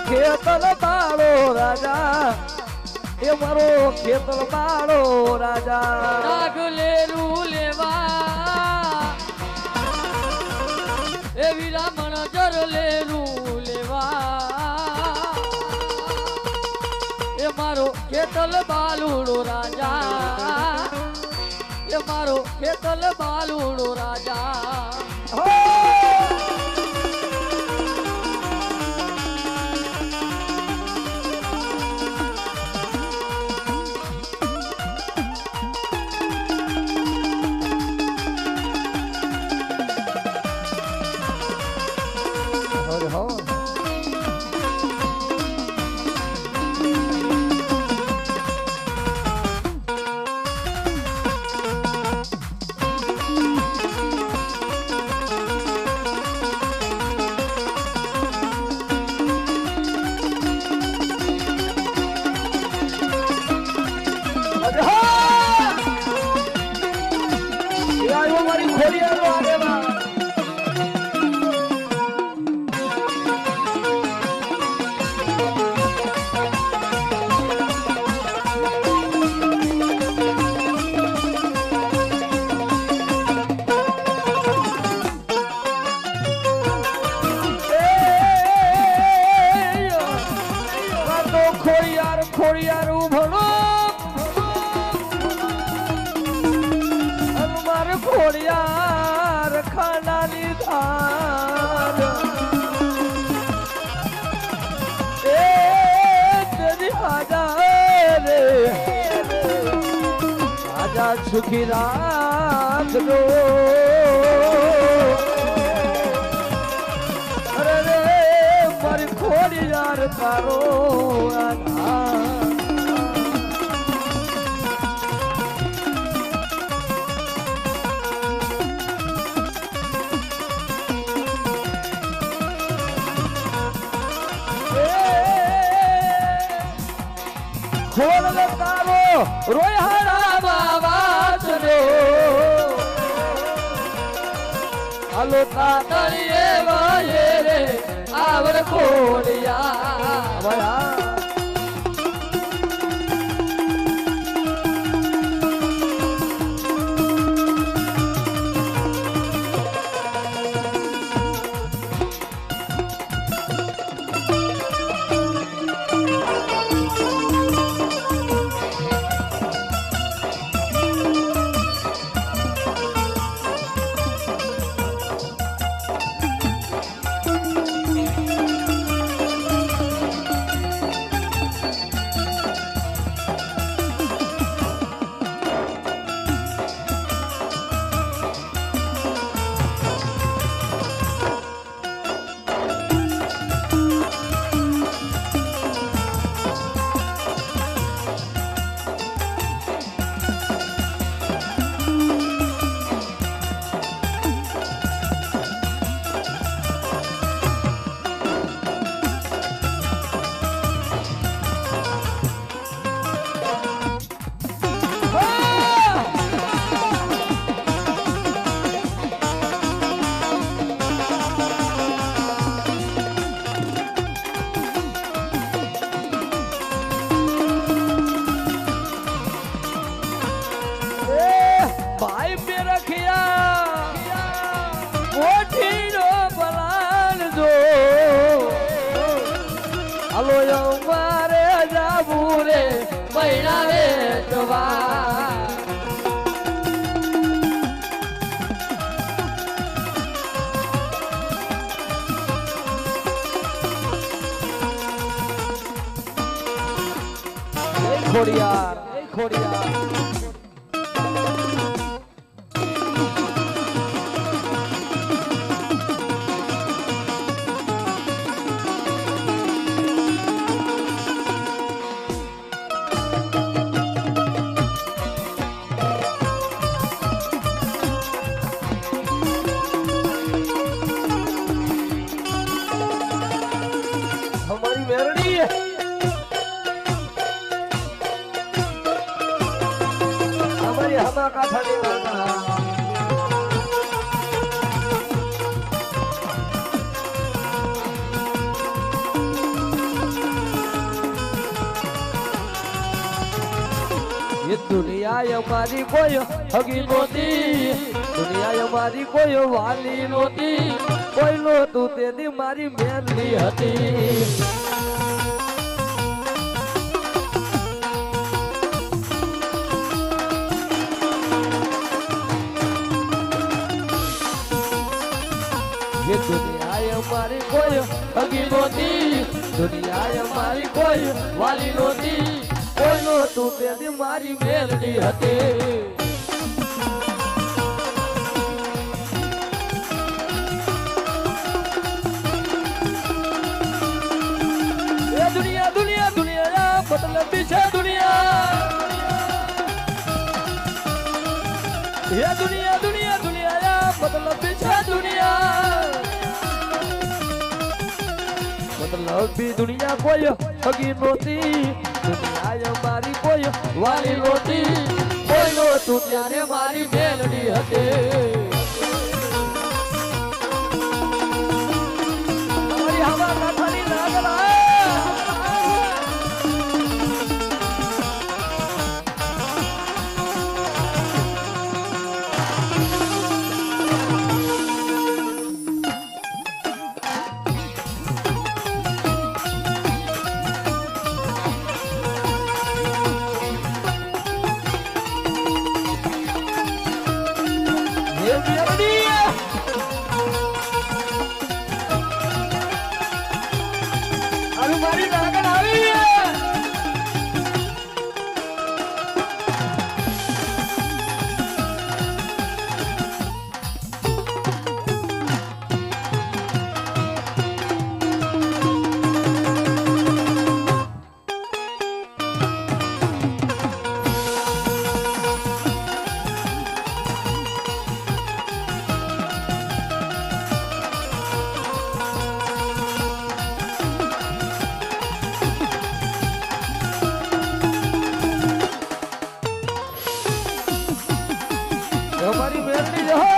ખેતર બાળો રાજા એ મારો ખેતર બાળો રાજા નાગ લેરું લેવા એ વિરામણ જર લેરું લેવા એ મારો ખેતર બાલુડો રાજા એ મારો ખેતર બાલુડો રાજા ખોડિયારું ભણો મારે ખોડિયાર ખાનાની ધાર એ તેરી આજા રે આજા સુખી રાખજો અરે રે મારી ખોડિયાર તારો ખોલ તારો રોયહારા બાવા ચડો હાલો તાતળીએ વાયે રે આવર ખોડિયા વયા ખોડિયાર ખોડિયાર હમારી મેરડી દુનિયા અમારી કોઈ હગી નહોતી, દુનિયા અમારી કોઈ વાલી નહોતી, કોઈ નહોતું તેની મારી મેલી હતી. ये दुनिया हमारी कोई हगी नोती, दुनिया हमारी कोई वाली नोती, कोई नो तू तेरी मारी मेलडी हती. ये दुनिया दुनिया दुनिया मतलब पीछे दुनिया, ये दुनिया दुनिया दुनिया मतलब पीछे दुनिया, मतलब भी दुनिया कोई हगी नोती, दुनिया हमारी कोई वाली नोती, कोई नो तू त्यारे मारी मेलडी हती. हमारी हवा का थाली लागला મારી નાગણ આવી हमारी मेलडी रहो.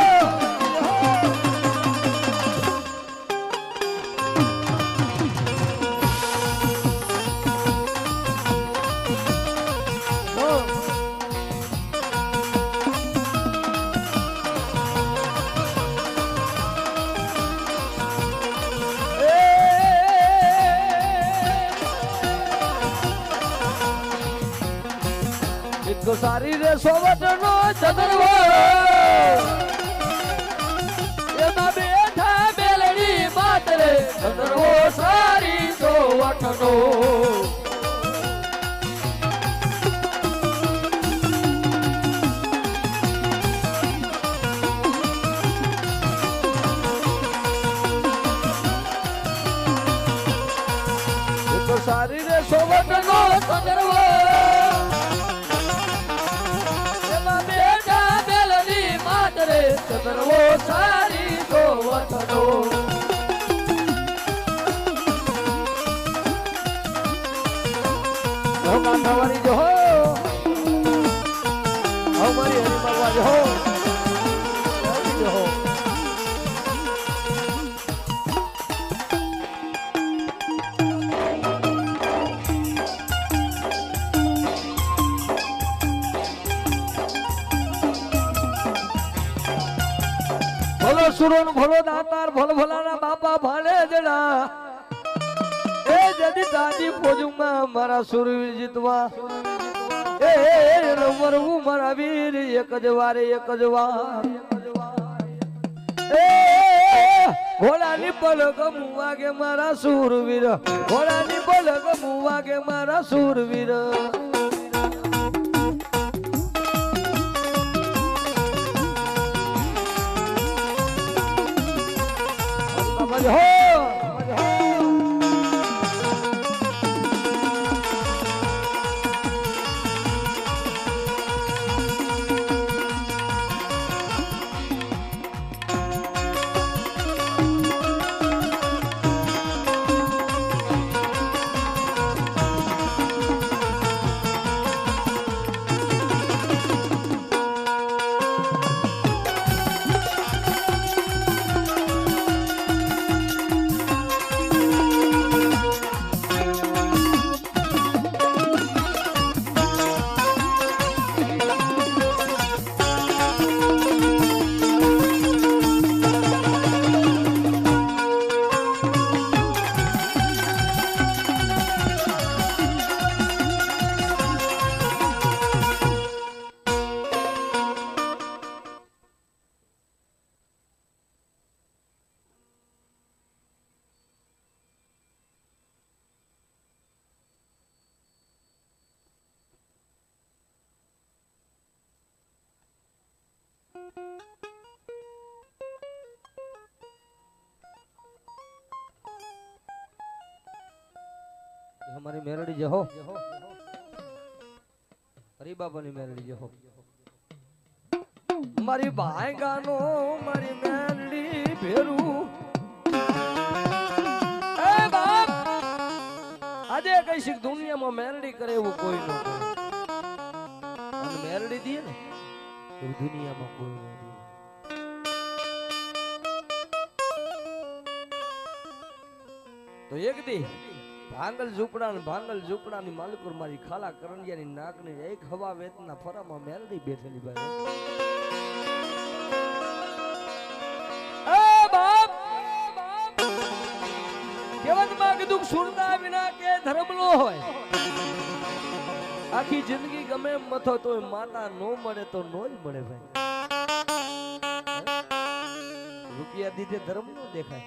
एक सारी रे सोवट नो चतरવો એમાં બેઠા બેલડી માતરે ચતરવો સારી સોવટ નો. એક સારી રે સોવટ નો ચતરવો ચતરવો સારી સોવટનો. કાંઠાવાળી જો હો અમારી હરિમાવા જો હો જો હો. ભલો સુરોન ભલો દાતાર ભલ ભલાના બાપા ભાણે જણા એ જદી દાદી ફોજમાં મારા સુરવીર જીતવા એ રમરવું મારા વીર એક જ વારે એક જ વાર એ ઘોડાની પલક મુવાગે મારા સુરવીર, ઘોડાની પલક મુવાગે મારા સુરવીર. हमारी मेरड़ी जहो हरी बाबा ની મેરડી જહો મારી ભાઈ ગાનો મારી મેરડી ભેરું એ બાપ આજે કઈ શીખ દુનિયામાં મેરડી કરે એવું કોઈ ન કરે અને મેરડી દીએ ને એવું દુનિયામાં કોઈ ન દે તો એક દી ભાંગલ ઝૂંપડા ની માલિકોર મારી ખાલા કરંડિયા ની નાક ને એક હવા વેતના ફરામાં મેરડી બેઠેલી ભાઈ એ બાપ કેવત માં કીધું સુરતા વિના કે ધર્મ નો હોય આખી જિંદગી ગમે એમ મથો તોય માતા નો મળે તો નો જ મળે ભાઈ રૂપિયા દીધે ધર્મ નો દેખાય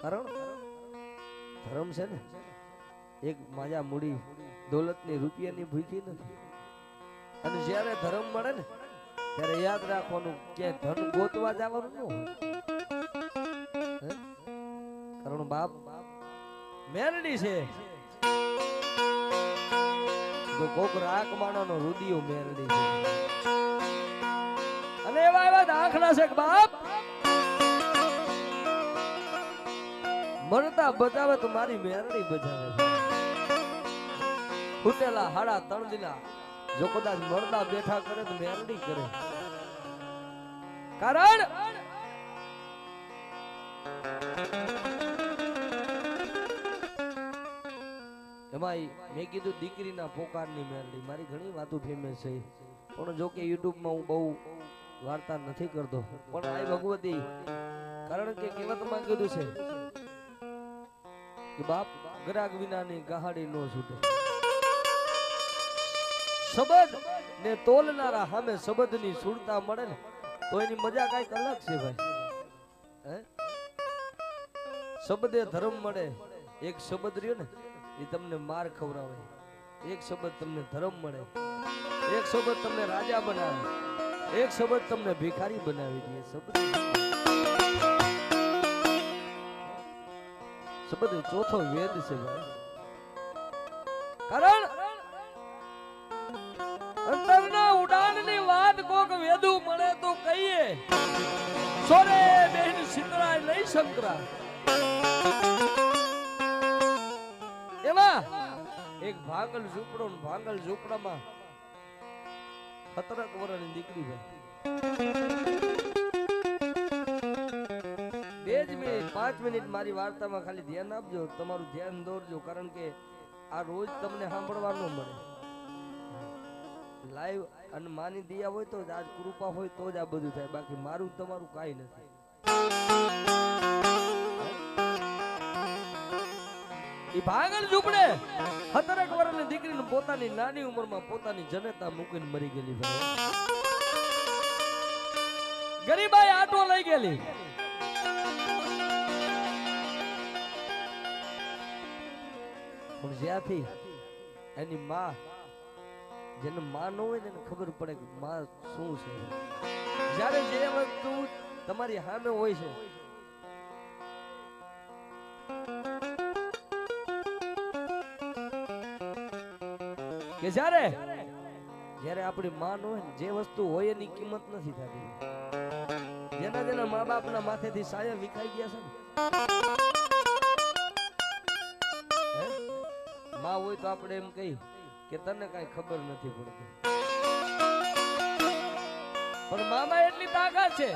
કારણ ધર્મ છે ને એક માયા મૂડી દોલત ની રૂપિયા ની ભૂખી નથી અને જ્યારે ધર્મ મળે ને ત્યારે યાદ રાખવાનું કે ધન ગોતવા જવાનું ન હોય કારણ બાપ મેરડી છે તો કોક રાખ માણોનો રુદિયો મેરડી છે અને એવા એવા દાખલા છે કે બાપ મરતા બચાવે તો મારી મેરડી બચાવે ફૂટેલા હાડા તણદીના જો કદાચ મરદા બેઠા કરે તો મેરડી કરે કારણ એમાં મેં કીધું દીકરીના પોકારની મેરડી મારી ઘણી વાતો ફેમસ છે પણ જો કે યુટ્યુબમાં હું બહુ વાર્તા નથી કરતો પણ આ ભગવતી કારણ કે કહેવતમાં કીધું છે કે બાપ ગ્રાહક વિનાની ગાહાડી નો છૂટે શબ્દ ને તોલનારા સામે શબ્દની સુરતા મળે ને તો એની મજા કઈક અલગ છે ભાઈ શબ્દે ધર્મ મળે એક શબ્દ રહ્યો ને એ તમને માર ખવડાવે એક શબ્દ તમને ધર્મ મળે એક શબ્દ તમને રાજા બનાવે એક શબ્દ તમને ભિખારી બનાવી દે શબ્દ ચોથો વેદ છે ભાઈ કારણ અંતરના ઉડાનની વાત કોક વેદુ મળે તો કહીએ સોરે બેન સિતરાય લઈ શંકરા એમાં એક ભાંગલ ઝૂંપડામાં 17 વર્ષની દીકરી ભાઈ 5 મિનિટ મારી વાર્તામાં ખાલી ધ્યાન આપજો તમારું ધ્યાન દોરજો કારણ કે આ રોજ તમને સાંભળવા ન મળે લાઈવ અને માની દિયા હોય તો જ આજ કૃપા હોય તો જ આ બધું થાય બાકી મારું તમારું કાઈ નથી ઈ ભાંગલ ઝૂંપડે 17 વર્ષની દીકરીને પોતાની નાની ઉંમરમાં પોતાની જનેતા મૂકીને મરી ગયેલી ભાઈ ગરીબાઈ આટો લઈ ગયેલી પણ જ્યાંથી એની માં જેને માં ન હોય ને એને ખબર પડે કે માં શું છે જ્યારે જે વસ્તુ તમારી સામે હોય છે કે જ્યારે આપણી માં ન હોય ને જે વસ્તુ હોય એની કિંમત નથી થતી જેના મા બાપના માથેથી સાયા વિખાઈ ગયા છે ને માં હોય તો આપણે એમ કહી કે તને કઈ ખબર નથી પડતી પણ મામા એટલી તાકાત છે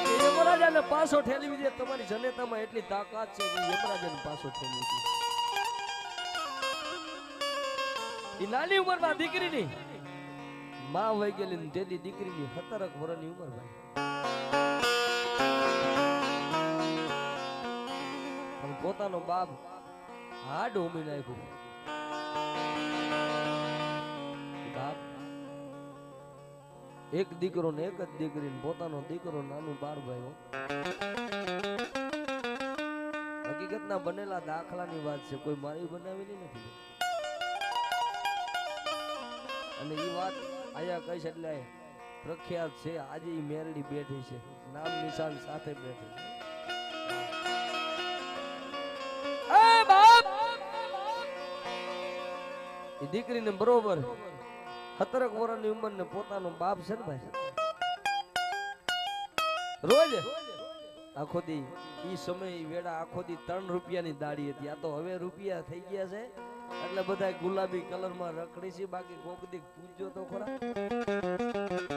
કે યમરાજાને પાછો ઠેલવી દે તમારી જનેતામાં એટલી તાકાત છે કે યમરાજાને પાછો ઠેલવી દે ઈ નાની ઉંમરમાં દીકરીની માં વહી ગયેલી તેની દીકરીની 17 વર્ષની ઉંમર ભાઈ પણ પોતાનો બાપ હાડ હોમી નાખ્યું બાપ એક દીકરો ને એક જ દીકરી પોતાનો દીકરો નાનું 12 ભાઈ હકીકતના બનેલા દાખલાની વાત છે કોઈ મારી બનાવેલી નથી અને એ વાત અહીંયા કહીશ એટલે પ્રખ્યાત છે. આજે ઈ મેરડી બેઠી છે, નામ નિશાન સાથે બેઠી છે. એ બાપ, એ દીકરીને બરોબર 17 વર્ષની ઉંમરને પોતાનો બાપ છે ને ભાઈ, રોજ આખો દી ઈ સમય ઈ વેડા આખો દી 3 રૂપિયાની દાડી હતી. આ તો હવે રૂપિયા થઈ ગયા છે એટલે બધા ગુલાબી કલરમાં રખડી છે. બાકી કોક દી પૂછજો તો ખરા.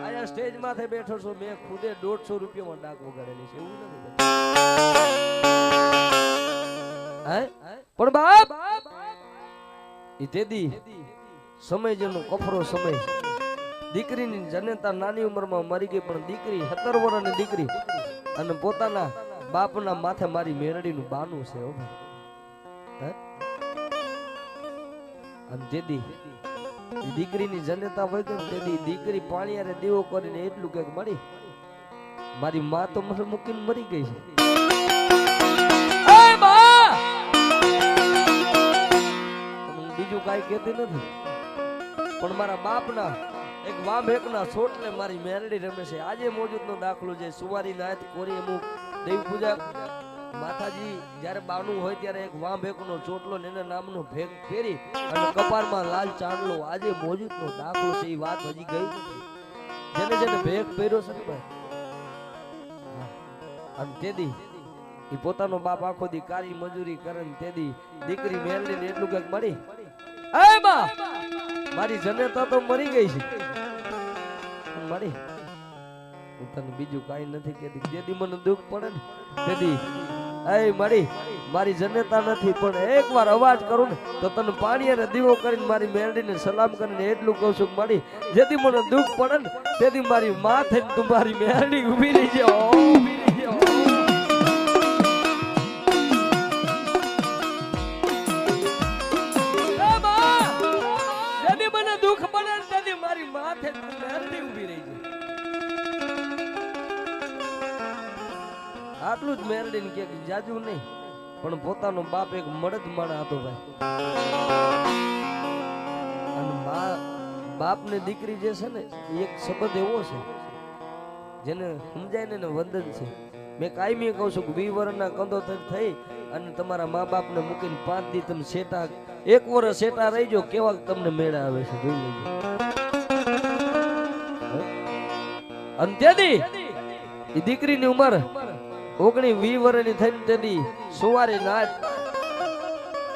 આયા સ્ટેજ માથે બેઠો છો, મેં ખુદે 150 રૂપિયામાં ડાક વગાડેલી છે, એવું નથી હે? પણ બાપ ઈ તેદી સમય જેનો કફરો સમય, દીકરીની જનતા નાની ઉંમરમાં મરી ગઈ, પણ દીકરી 17 વર્ષની દીકરી અને પોતાના બાપના માથે મારી મેરડીનું બાનું છે. હો ભાઈ, અને તેદી દીકરીની જનતા હોય કે તેદી દીકરી પાણીયારે દીવો કરીને એટલું કઈક મળી, મારી માં તો મને મૂકીને મરી ગઈ છે. બીજું કઈ કહેતી નથી, પણ મારા બાપના એક વાંભેકના છોટલે મારી મેરડી રમે છે. આજે મોજૂદનો દાખલો છે. સુવારી નાયત કોરી અમુક દેવ પૂજા માતાજી જ્યારે બાનું હોય ત્યારે એક વાંભેકનો ચોટલો ને એના નામનો ભેગ પહેરી અને કપાળમાં લાલ ચાંદલો, આજે મોજૂદનો દાખલો છે. એ વાત હજી ગઈ નથી. જેને જેને ભેગ પહેર્યો છે ને ભાઈ, અને તેદી એ પોતાનો બાપ આખો દી કારી મજૂરી કરે ને તેદી દીકરી મેરડી ને એટલું કઈક મળી, એ બા મારી જનતા તો મરી ગઈ છે, મળી હું તને બીજું કઈ નથી કહેતી. જેદી મને દુઃખ પડે ને તેદી એ મળી મારી જનતા નથી, પણ એકવાર અવાજ કરું ને તો તને પાણી અને દીવો કરીને મારી મેરડીને સલામ કરીને એટલું કહું છું, મળી જેથી મને દુઃખ પડે ને તેથી મારી માં થઈને તું મારી મેરડી ઊભી રહી જાય, ઊભી રહી જાય. આટલું જ મેરડીને કે જાજુ નહીં, પણ પોતાનો બાપ એક મળદ માણા હતો ભાઈ. અને બાપ ને દીકરી જે છે ને એક શબ્દ એવો છે જેને સમજાય ને વંદન છે. મેં કાયમી કહું છું કે 20 વર્ષના કંદોતર થઈ અને તમારા મા બાપ ને મૂકીને 5 દી તમે શેટા 1 વર્ષ શેટા રહીજો, કેવા તમને મેળા આવે છે જોઈ લેજો. અને તેથી એ દીકરીની ઉંમર 19-20 વર્ષની થઈને તેની સુવારી નાચ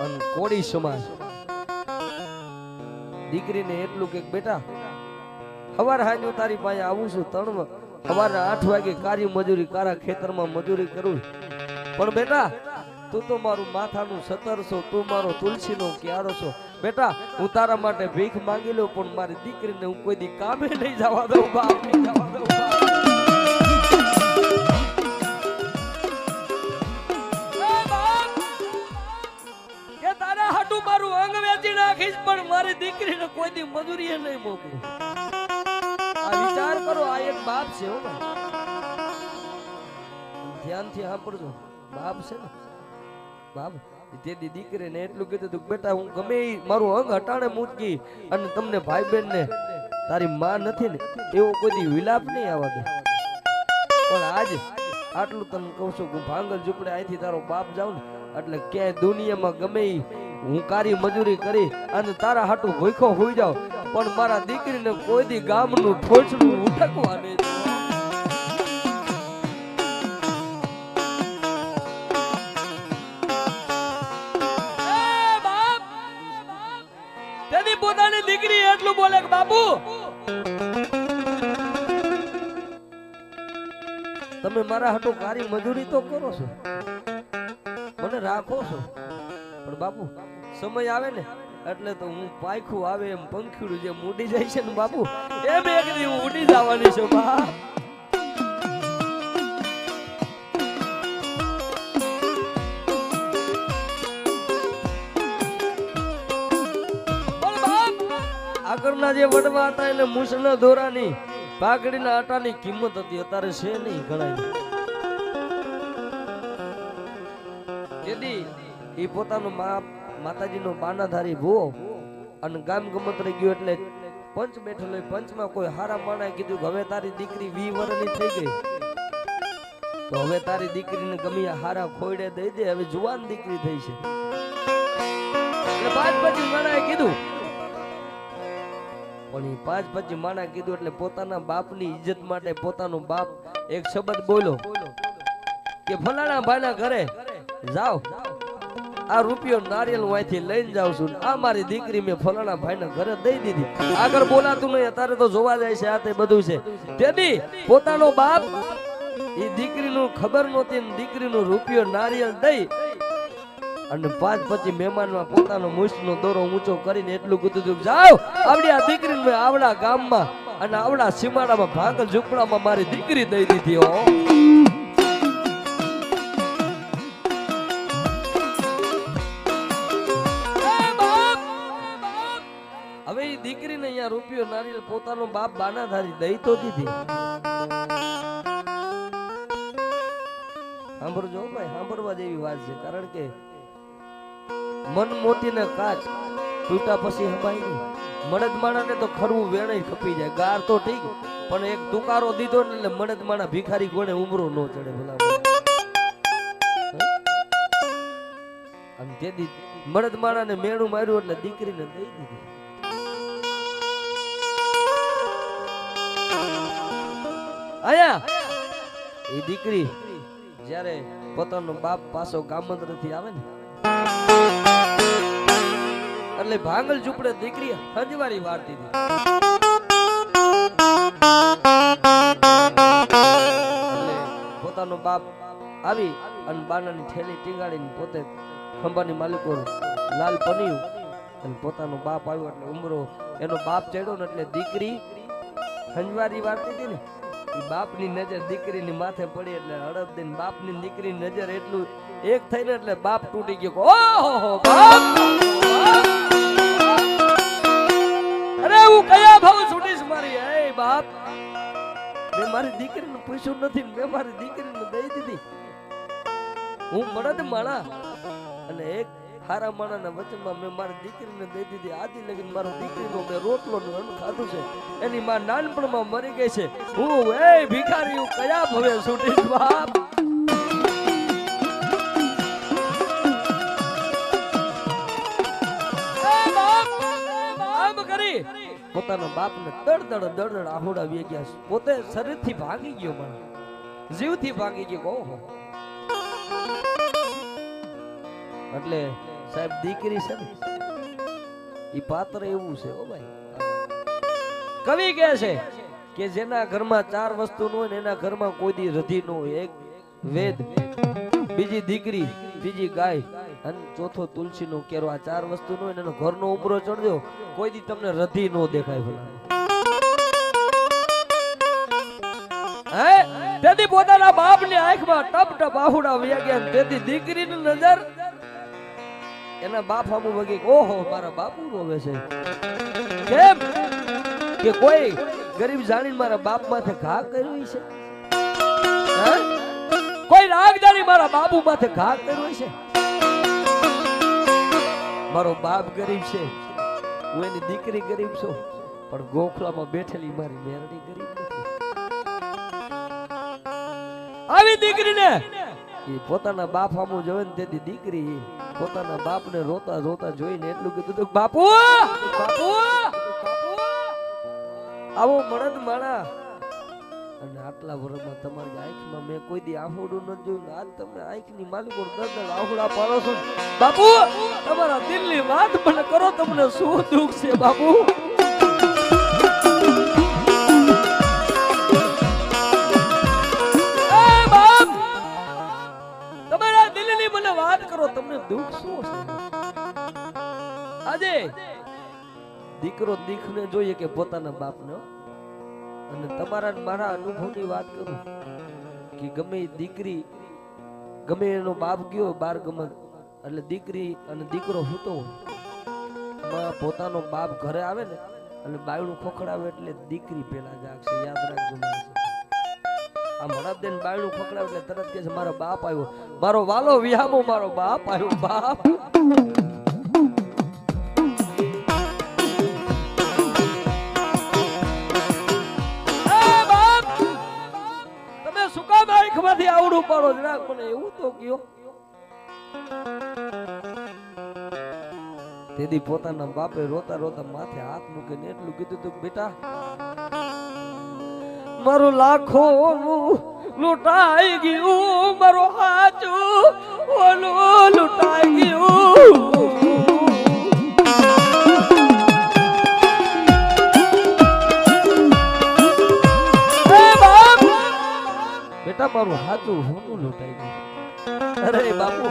અને કોડી સમાજ. દીકરીને એટલું કે બેટા સવાર હાજ હું તારી પાસે આવું છું, સવારના 8 વાગે કાર્ય મજૂરી કારા ખેતરમાં મજૂરી કરું, પણ બેટા તું તો મારું માથાનું સતર છો, તું મારો તુલસીનો ક્યારો છો. બેટા હું તારા માટે ભીખ માંગી લઉં, પણ મારી દીકરીને હું કોઈ દી કામે નહીં જવા દઉં, બાપ નહીં જવા દઉં. મારું અંગ વેચી નાખીશ, પણ મારી દીકરીને કોઈ દી મજૂરીએ નહીં મોકલું. આ વિચાર કરો, આ એક બાપ છે. હો ધ્યાનથી સાંભળજો, બાપ છે ને બાપ. તેની દીકરીને એટલું કીધું તું બેટા હું ગમે મારું અંગ હટાણે મૂકી અને તમને ભાઈ બહેન ને તારી માં નથી ને એવો કોઈ દી વિલાપ નહીં આવવા દે. પણ આજ આટલું તને કહું છું હું ભાંગલ ઝૂંપડે અહીંથી તારો બાપ જાઉં ને એટલે ક્યાંય દુનિયામાં ગમે હું કારી મજૂરી કરી અને તારા હાટું ભૂખો હોઈ જાવ, પણ મારા દીકરીને કોઈ દી ગામનું ઠોચલું ઉઠકવા નહીં. તેની પોતાની દીકરી એટલું બોલે કે બાપુ તમે મારા હાટું કારી મજૂરી તો કરો છો, મને રાખો છો, પણ બાપુ સમય આવે ને એટલે તો હું પાયખું આવે એમ પંખીડું જે ઉડી જાય છે ને બાપુ એમ એક દી હું ઉડી જવાની છું બાપ. આગળના જે વડવા હતા એને મૂછના દોરાની પાઘડીના આટાની કિંમત હતી, અત્યારે છે નહીં ગણાય. તેથી એ પોતાનો માતાજીનો બાનાધારી ભૂવો અને ગામ ગમત રહી ગયો એટલે પંચ બેઠેલો હોય, પંચમાં કોઈ હારા માણસે કીધું કે હવે તારી દીકરી 20 વર્ષની થઈ ગઈ, તો હવે તારી દીકરીને ગમે હારા ખોયડે દઈ દે, હવે જુવાન દીકરી થઈ છે. એટલે 5-25 માણાએ કીધું, પણ એ 5-25 માણા કીધું એટલે પોતાના બાપની ઇજ્જત માટે પોતાનો બાપ એક શબ્દ બોલ્યો કે ફલાણા ભાઈના ઘરે જાઓ, આ રૂપિયો નારિયેલ હું અહીંથી લઈને જાઉં છું, આ મારી દીકરી મેં ફલાણા ભાઈના ઘરે દઈ દીધી. આગળ બોલાતું નહીં, અત્યારે તો જોવા જાય છે, આ તે બધું છે. તેથી પોતાનો બાપ એ દીકરીનું ખબર નહોતી, દીકરીનું રૂપિયો નારિયેલ દઈ અને 5-25 મહેમાનમાં પોતાનો મુછનો દોરો ઊંચો કરીને એટલું કીધું હતું, જાઓ આવડી આ દીકરીને આવડા ગામમાં અને આવડા સીમાડામાં ભાગલ ઝૂંપડામાં મારી દીકરી દઈ દીધી. હો હવે એ દીકરીને અહીંયા રૂપિયો નારિયેળ પોતાનો બાપ બાનાધારી દઈ તો દીધી. સાંભળજો ભાઈ, સાંભળવા જેવી વાત છે. કારણ કે મન મોતીને કાચ તૂટા પછી હબાઈ નહીં. મળદ માણાને તો ખરવું વેણે ખપી જાય, ગાર તો ઠીક, પણ એક તુકારો દીધો ને એટલે મળદ માણા ભિખારી કોને ઉમરો ન ચડે. ભલા અને તેથી મળદ માણાને મેણું માર્યું એટલે દીકરીને દઈ દીધી. આયા એ દીકરી જ્યારે પોતાનો બાપ પાછો ગામંત્રથી આવે ને એટલે ભાંગલ ઝૂંપડે દીકરી હંજવારી વાળતી હતી. એટલે પોતાનો બાપ આવી અને બાનાની થેલી ટીંગાડીને પોતે ખંભાની માલિકો લાલ પન્યું અને પોતાનો બાપ આવ્યો એટલે ઉમરો એનો બાપ ચડ્યો ને એટલે દીકરી હંજવારી વાળતી હતી ને એ બાપની નજર દીકરીની માથે પડી એટલે હડપ દઈને બાપની દીકરીની નજર એટલું એક થઈને એટલે બાપ તૂટી ગયો. ઓહો બાપ, અરે હું કયા ભાવ છૂટીશ મારી? એ બાપ, મેં મારી દીકરીને પૂછ્યું નથી, મેં મારી દીકરીને દઈ દીધી. હું મળદ માણા અને એક હારા માણાના વચનમાં મેં મારી દીકરીને દઈ દીધી. આદિ લગીન મારો દીકરીનો મેં રોટલો નું અન્ન ખાધું છે, એની માં નાનપણમાં મરી ગઈ છે. હું એ ભિખારી હું કયા ભવે છૂટીશ બાપ? પોતાના બાપને દડ આહોડા વી ગયા, પોતે શરીરથી ભાગી ગયો, માણસ જીવથી ભાગી ગયો. ઓહો, એટલે સાહેબ દીકરી છે ને ઈ પાત્ર એવું છે. ઓ ભાઈ, કવિ કહે છે કે જેના ઘરમાં 4 વસ્તુ ન હોય ને એના ઘરમાં કોઈ દી રધી ન હોય. એક વેદ, બીજી દીકરી, બીજી ગાય અને ચોથો તુલસીનો કેરો. આ 4 વસ્તુ ન હોય ને એનો ઘરનો ઉમરો ચડજો, કોઈ દી તમને રધી નો દેખાય. ભલા હે, તેથી પોતાના બાપની આંખમાં ટપ ટપ આહુડા વયા ગયા. તેથી દીકરીની નજર એના બાપ સામું વગી. ઓહો, મારા બાપુ રોવે છે. કેમ કે કોઈ ગરીબ જાણીને મારા બાપ માથે ઘા કર્યો છે? કોઈ રાગ જાણી મારા બાપુ માથે ઘા કર્યો છે? મારો બાપ ગરીબ છે, હું એની દીકરી ગરીબ છું, પણ ગોખલામાં બેઠેલી મારી મેરડી ગરીબ નથી. આવી દીકરીને એ પોતાના બાપ સામું જોવે ને તેથી દીકરી પોતાના બાપને રોતા રોતા જોઈને એટલું કીધું હતું, બાપુ બાપુ આવો મળદ માણા, અને આટલા વર્ષમાં તમારી આંખમાં મેં કોઈ દી આહોડું ન જોયું, આજ તમે આંખની માલિકો દર્દ આહોડા પાડો છો. બાપુ તમારા દિલની વાત મને કરો, તમને શું દુઃખ છે બાપુ? તમને દુઃખ શું છે? આજે દીકરો દીકને જોઈએ કે પોતાના બાપને. અને તમારા મારા અનુભવની વાત કરું કે ગમે દીકરી ગમે એનો બાપ ગયો બાર ગમત એટલે દીકરી અને દીકરો હૂતો હોય, પોતાનો બાપ ઘરે આવે ને અને બાયણું ખોખડાવે એટલે દીકરી પેલા જાગશે. યાદ રાખજો. આમ હડપદેન બાયણું ખોખડાવે એટલે તરત કે છે મારો બાપ આવ્યો, મારો વાલો વિહામો, મારો બાપ આવ્યો. બાપ આંખમાંથી આવડું પાડો જરાક મને એવું તો કયો. તેથી પોતાના બાપે રોતા રોતા માથે હાથ મૂકીને એટલું કીધું તું, બેટા મારું લાખો લૂંટાઈ ગયું, મારું હાચું ઓલું લૂંટાઈ ગયું. બેટા મારું હાચું હોનું લૂંટાઈ ગયું. અરે બાપુ,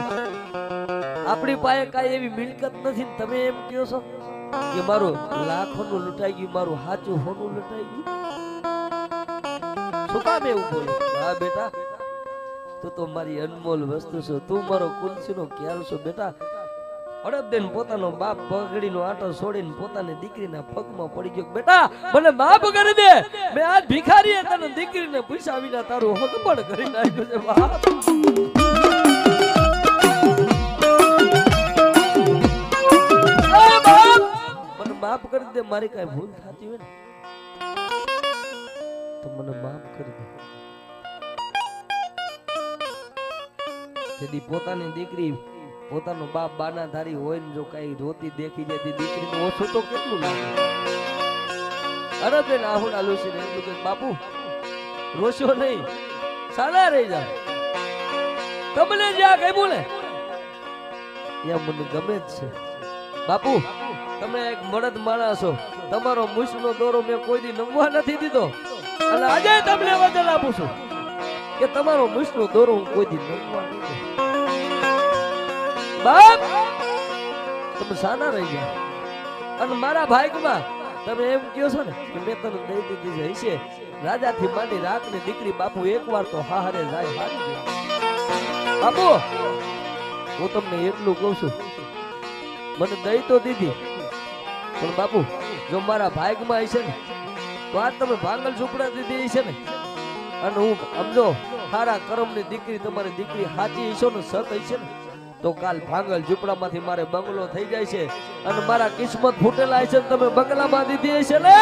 આપણી પાસે કાંઈ એવી મિલકત નથી ને તમે એમ કહો છો કે મારું લાખોનું લૂંટાઈ ગયું, મારું હાચું હોનું લૂંટાઈ ગયું. શું કામ એવું બોલો? હા બેટા, તું તો મારી અનમોલ વસ્તુ છો, તું મારો કુલસીનો ક્યારો છો. બેટા હડપદેન પોતાનો બાપ પગડીનો આટો છોડીને પોતાની દીકરીના પગમાં પડી ગયો. બેટા મને માફ કરી દે, મેં આજ ભિખારીએ તને દીકરીને પૂછ્યા વિના તારું હક પણ કરી નાખ્યું છે બાપ. મને માફ કરી દે, મારી કઈ ભૂલ થતી હોય ને તો મને માફ કરી દે. તેથી પોતાની દીકરી પોતાનો બાપ બાના ધારી હોય ને જો કઈ રોતી દેખી જાય દીકરીને ઓછું તો કેટલું લાગે. અરે બેન આહુડા લોસી ને એટલું કે બાપુ રોશો નહીં, સારા રહી જા, તમને જ્યાં કઈ બોલે ત્યાં મને ગમે જ છે. બાપુ તમે એક મળદ માણસ છો, તમારો મુશનો દોરો મેં કોઈ દી નમવા નથી દીધો અને આજે તમને વચન આપું છું કે તમારો મુશનો દોરો હું કોઈ દી નમવા નહીં દઉં. બાપ તમે સાના રહી ગયા અને મારા ભાગમાં તમે એમ કહો છો ને કે મેં તને દઈ દીધી છે. રાજાથી માંડી રાખની દીકરી બાપુ એકવાર તો હારે જાય હારી ગયા. બાપુ હું તમને એટલું કહું છું, મને દઈ તો દીધી પણ બાપુ જો મારા ભાગમાં હશે ને તો આજ તમે ભાંગલ ઝૂંપડા દીધી હશે ને અને હું સમજો સારા કર્મની દીકરી તમારી દીકરી સાચી હશો ને સત હશે ને તો કાલ ભાંગલ ઝૂંપડામાંથી મારે બંગલો થઈ જાય છે અને મારા કિસ્મત ફૂટેલા હશે ને તમે બંગલામાં દીધી હશે ને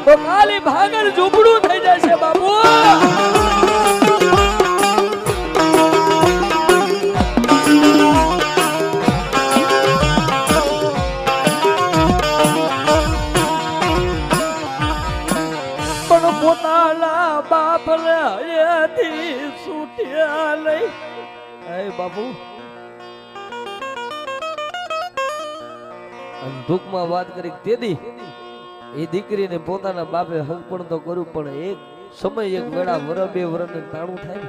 તો કાલી ભાંગલ ઝૂંપડું થઈ જાય છે બાપુ. પોતાના બાપને હૈયાથી છૂટ્યા નહીં. એ બાપુ દુઃખમાં વાત કરી તેદી એ દીકરીને પોતાના બાપે હક પણ તો કર્યું પણ એક સમય એક વેળા વર બે વરને તાણું થાય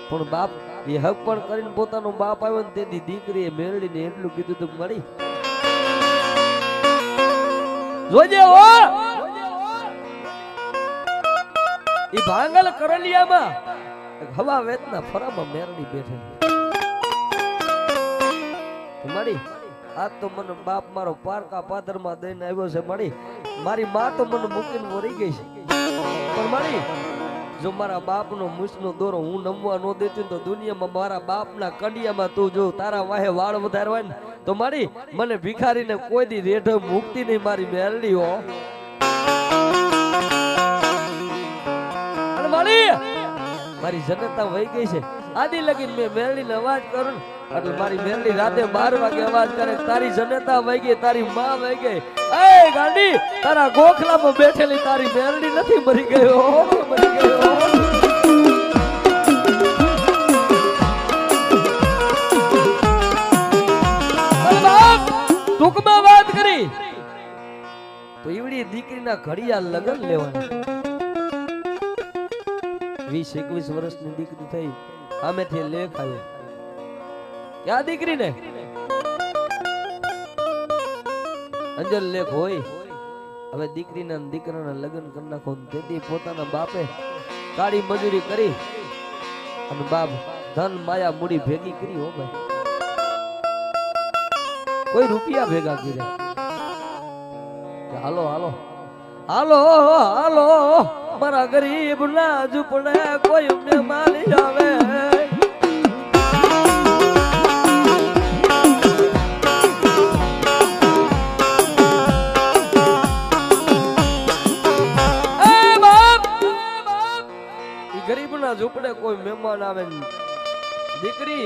પણ બાપ એ હક પણ કરીને પોતાનો બાપ આવ્યો ને તેદી દીકરીએ મેળવીને એટલું કીધું તું મળી જોજે હો ઈ ભાંગલ કરલિયામાં હવા વેતના ફરામાં મેરડી બેઠેલી મારી આજ તો મને બાપ મારો પારકા પાદરમાં દઈને આવ્યો છે. મારી માં તો મને મૂકીને વળી ગઈ છે પણ મારી જો મારા બાપનો મુસનો દોરો હું નમવા ન દેતી તો દુનિયામાં મારા બાપના કડિયામાં તું જો તારા વાહે વાળ વધારવાય ને તો મારી મને ભિખારીને કોઈ દી રેઢો મુકતી નહીં મારી મેરડી હો. અને મારી જનતા વહી ગઈ છે આદિ લગીન મેં મેરડીને અવાજ કરું એટલે મારી મેરડી રાતે 12 વાગે અવાજ કરે તારી જનતા વહી ગઈ, તારી માં વહી ગઈ. એ ગાંડી તારા ગોખલામાં બેઠેલી તારી મેરડી નથી મરી ગયો મરી ગયો. ટૂંકમાં વાત કરી તો ઈવડી દીકરીના ઘડિયા લગન લેવાના 20-21 વર્ષની દીકરી થઈ આમેથી લેખ આવ્યો ક્યાં દીકરીને અંજલ લેખ હોય હવે દીકરીના દીકરાના લગ્ન કરી નાખો. તેથી પોતાના બાપે કાળી મજૂરી કરી અને બાપ ધન માયા મૂડી ભેગી કરી હો ભાઈ, કોઈ રૂપિયા ભેગા કર્યા હાલો હાલો હાલો હાલો મારા ગરીબ ના ઝૂંપડે કોઈ અમને માની આવે. દીકરીના ઝૂંપડે કોઈ મહેમાન આવે ને દીકરી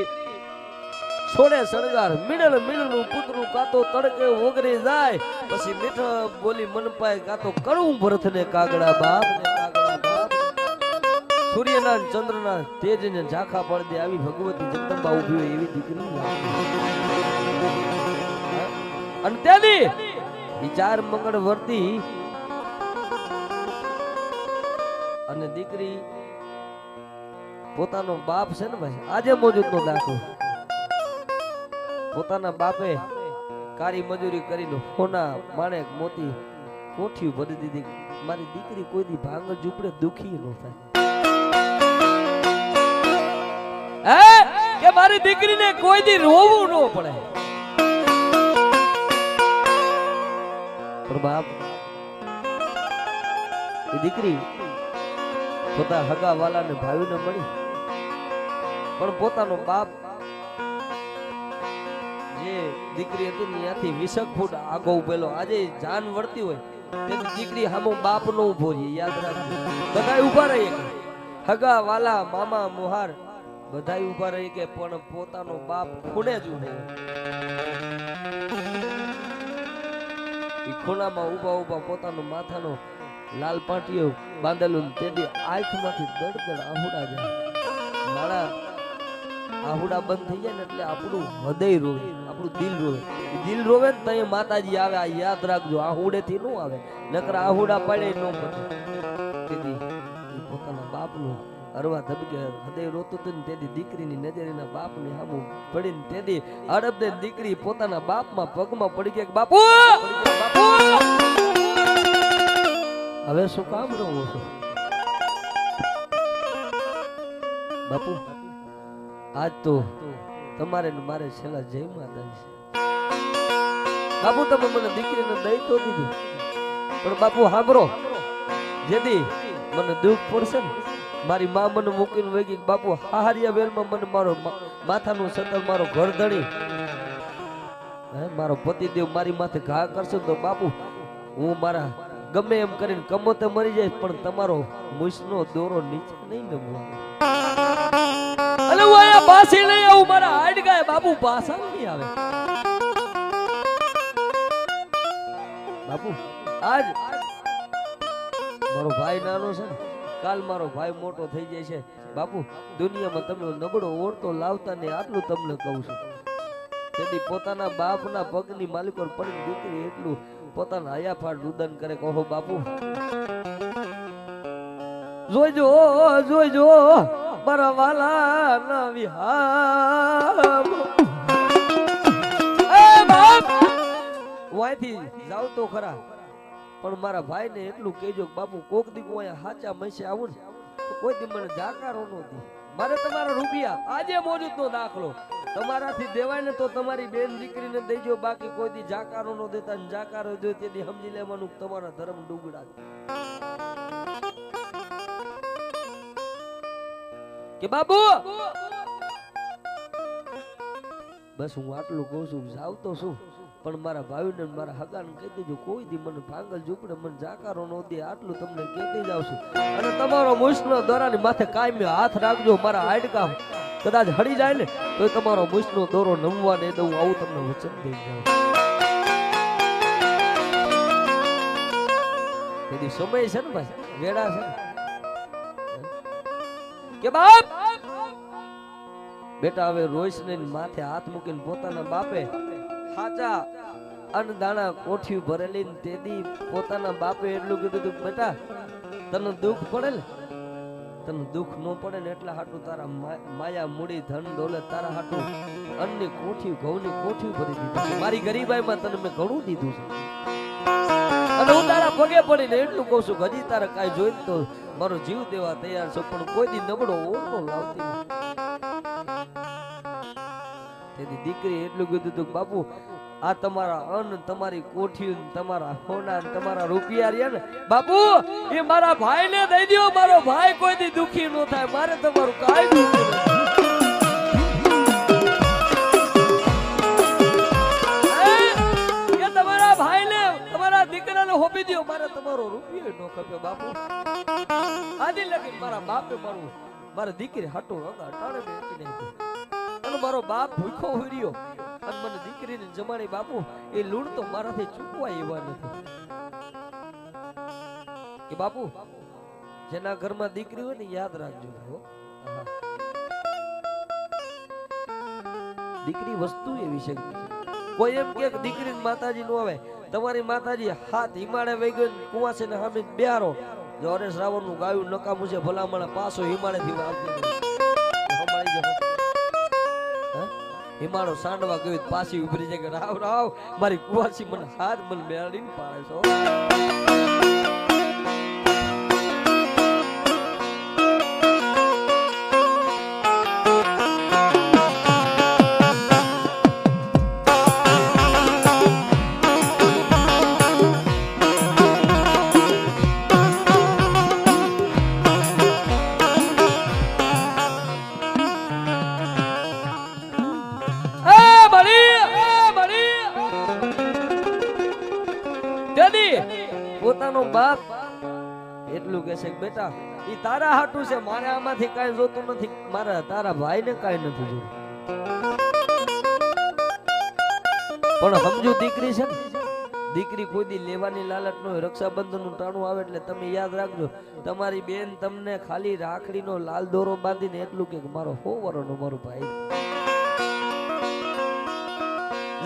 છોડે શણગાર મીણલ મીણનું પુતરું કાતો તડકે ઓગરી જાય પછી મીઠા બોલી મનપાય કાતો કરું ભરતને કાગડા બાપ ને કાગડા બાપ સૂર્યના ને ચંદ્રના તેજને ઝાંખા પડદે આવી ભગવતી જગદંબા ઊભી હોય એવી દીકરી અને તેની વિચાર મંગળ વર્તી અને દીકરી પોતાનો બાપ છે ને ભાઈ આજે મોજૂદનો દાખલો પોતાના બાપે કારી મજૂરી કરીને સોના માણેક મોતી કોઠી ભરી દીધી મારી દીકરી કોઈ દી ભાંગર ઝૂંપડે દુખી ન થાય કે મારી દીકરીને કોઈ દી રોવું ન પડે પણ બાપ એ દીકરી પોતા હગા વાલાને ભાવીને મળી પણ પોતાનો બાપ જે દીકરી હતી ને ત્યાંથી 20 ફૂટ આગો ઉભેલો આજે જાન વળતી હોય તેની દીકરી સામો બાપ નો ઉભો છે યાદ રાખજો બધા ઉભા રહી હગા વાલા મામા મોહાર બધા ઉભા રહી કે પણ પોતાનો બાપ ખૂણે જ ઉભો ઈ ખૂણામાં ઉભા ઉભા પોતાનો માથાનો લાલ પાટિયો બાંધેલું તેની આંખમાંથી દડદડ આહુડા જાય મારા આહુડા બંધ થઈ જાય ને એટલે આપણું હૃદય રોવે આપણું દિલ રોવે ને તઈ માતાજી આવે આ યાદ રાખજો આહુડે થી નો આવે નકર આહુડા પડે નો પડે તેથી પોતાના બાપનું અરવા ધબકે હૃદય રોતું હતું ને તેથી દીકરીની નજરેના બાપને સામું પડીને તેથી અડબદે દીકરી પોતાના બાપમાં પગમાં પડી ગઈ બાપુ હવે શું કામ રહું છું બાપુ આજ તો તમારે ને મારે છેલ્લા જય માતાજી બાપુ તમે મને દીકરીને દઈ તો દીધી પણ બાપુ સાંભળો જેથી મને દુઃખ પડશે ને મારી માં મને મૂકીને વહી ગઈ બાપુ હાહરિયા વેલમાં મને મારો માથાનું સતર મારો ઘર ધણી મારો પતિદેવ મારી માથે ઘા કરશે તો બાપુ હું મારા ગમે એમ કરીને કમોતે મરી જાય પણ તમારો મુસનો દોરો નીચે નહીં નમવા અલે હું આયા પાછી નહીં આવું મારા હાડકાય બાપુ પાછા નહીં આવે બાપુ આજ મારો ભાઈ નાનો છે ને કાલ મારો ભાઈ મોટો થઈ જાય છે બાપુ દુનિયામાં તમે નબળો ઓળતો લાવતા ને આટલું તમને કહું છું તેથી પોતાના બાપના પગની માલિકો પડી દીકરી એટલું પોતાના હયાફાટ રુદન કરે કહો બાપુ જોઈજો જોઈજો મારા વાલા ના વિહાર એ બાપ વાયથી જાવ તો ખરા પણ મારા ભાઈને એટલું કહેજો બાપુ કોક દી કોઈ હાચા મસે આવું ને તો કોઈ દી મને જાકારો નો દે મારે તમારા રૂપિયા આજે મોજૂદનો દાખલો તમારાથી દેવાય ને તો તમારી બેન દીકરીને દેજો બાકી કોઈ દી જાકારો નો દેતા ને જાકારો દે તેથી સમજી લેવાનું તમારા ધર્મ ડૂબડા કે બાબુ બસ હું આટલું કહું છું જાવ તો શું પણ મારા ભાઈને મારા હગાને કહી દેજો કોઈ દી મને ભાંગલ ઝૂંપડે મને જાકારો નો દે આટલું તમને કહેતી જાવ છું અને તમારો મુસનો દોરાની માથે કાયમી હાથ રાખજો મારા હાડકા કદાચ હળી જાય ને તો તમારો મુસનો દોરો નમવા નહીં દઉં આવું તમને વચન દઈ જાઉં તેથી સમય છે ને ભાઈ વેડા છે કે બાપ બેટા હવે રોઈસને માથે હાથ મૂકીને પોતાના બાપે હાચા અન્નદાણા કોઠી ભરેલી તેદી પોતાના બાપે એટલું કીધું કે બેટા તને દુઃખ પડે ને તને દુઃખ ન પડે ને એટલા હાટું તારા માયા મૂડી ધન દોલત તારા હાટું અન્નની કોઠી ઘઉંની કોઠી ભરી દીધી મારી ગરીબાઈમાં તને મેં ઘણું દીધું છે અને હું તારા પગે પડીને એટલું કહું છું કે હજી તારે કાંઈ જોઈ તો મારો જીવ દેવા તૈયાર છો પણ કોઈ દી નબળો ઓળખો લાવતી તેથી દીકરી એટલું કીધું હતું બાપુ આ તમારા અન્ન તમારી કોઠી તમારા સોના તમારા રૂપિયા રહ્યા ને બાપુ એ મારા ભાઈ ને દઈ દો મારો ભાઈ કોઈ દી દુખી ન થાય મારે તમારું કાઈ દુઃખ નથી તમારા ભાઈ ને તમારા દીકરાને હોપી દો મારે તમારો રૂપિયો ન ખપે બાપુ આદિ લગી મારા બાપે મારું મારી દીકરી હાટો રંગા ટાણે બેસી નાખ્યો અને મારો બાપ ભૂખો હોર્યો અને મને દીકરીને જમાડી બાપુ એ લૂણ તો મારાથી ચૂકવાય એવા નથી કે બાપુ જેના ઘરમાં દીકરી હોય ને યાદ રાખજો હો દીકરી વસ્તુ એવી છે કોઈ એમ કે દીકરી માતાજી નો આવે તમારી માતાજી હાથ હિમાળે વહી ગયો કુવાસે ને સામે બેહારો જો અરે શ્રાવણ નું ગાયું નકામું છે ભલામણ પાછો હિમાળે થી આવતી હિમાળો સાંડવા ગયો પાછી ઉભરી જાય કે રાવ રાવ મારી કુવાસી મને હાથ મને બેહાડીને પાડે છો પોતાનો બાપ એટલું કે છે બેટા ઈ તારા હાટું છે મારે આમાંથી કાઈ જોતું નથી મારા તારા ભાઈને કાઈ નથી જોતું પણ સમજુ દીકરી છે ને દીકરી કોઈ દી લેવાની લાલચ નો રક્ષાબંધન નું ટાણું આવે એટલે તમે યાદ રાખજો તમારી બેન તમને ખાલી રાખડીનો લાલ દોરો બાંધીને એટલું કે મારો 100 વર્ષનો મારો ભાઈ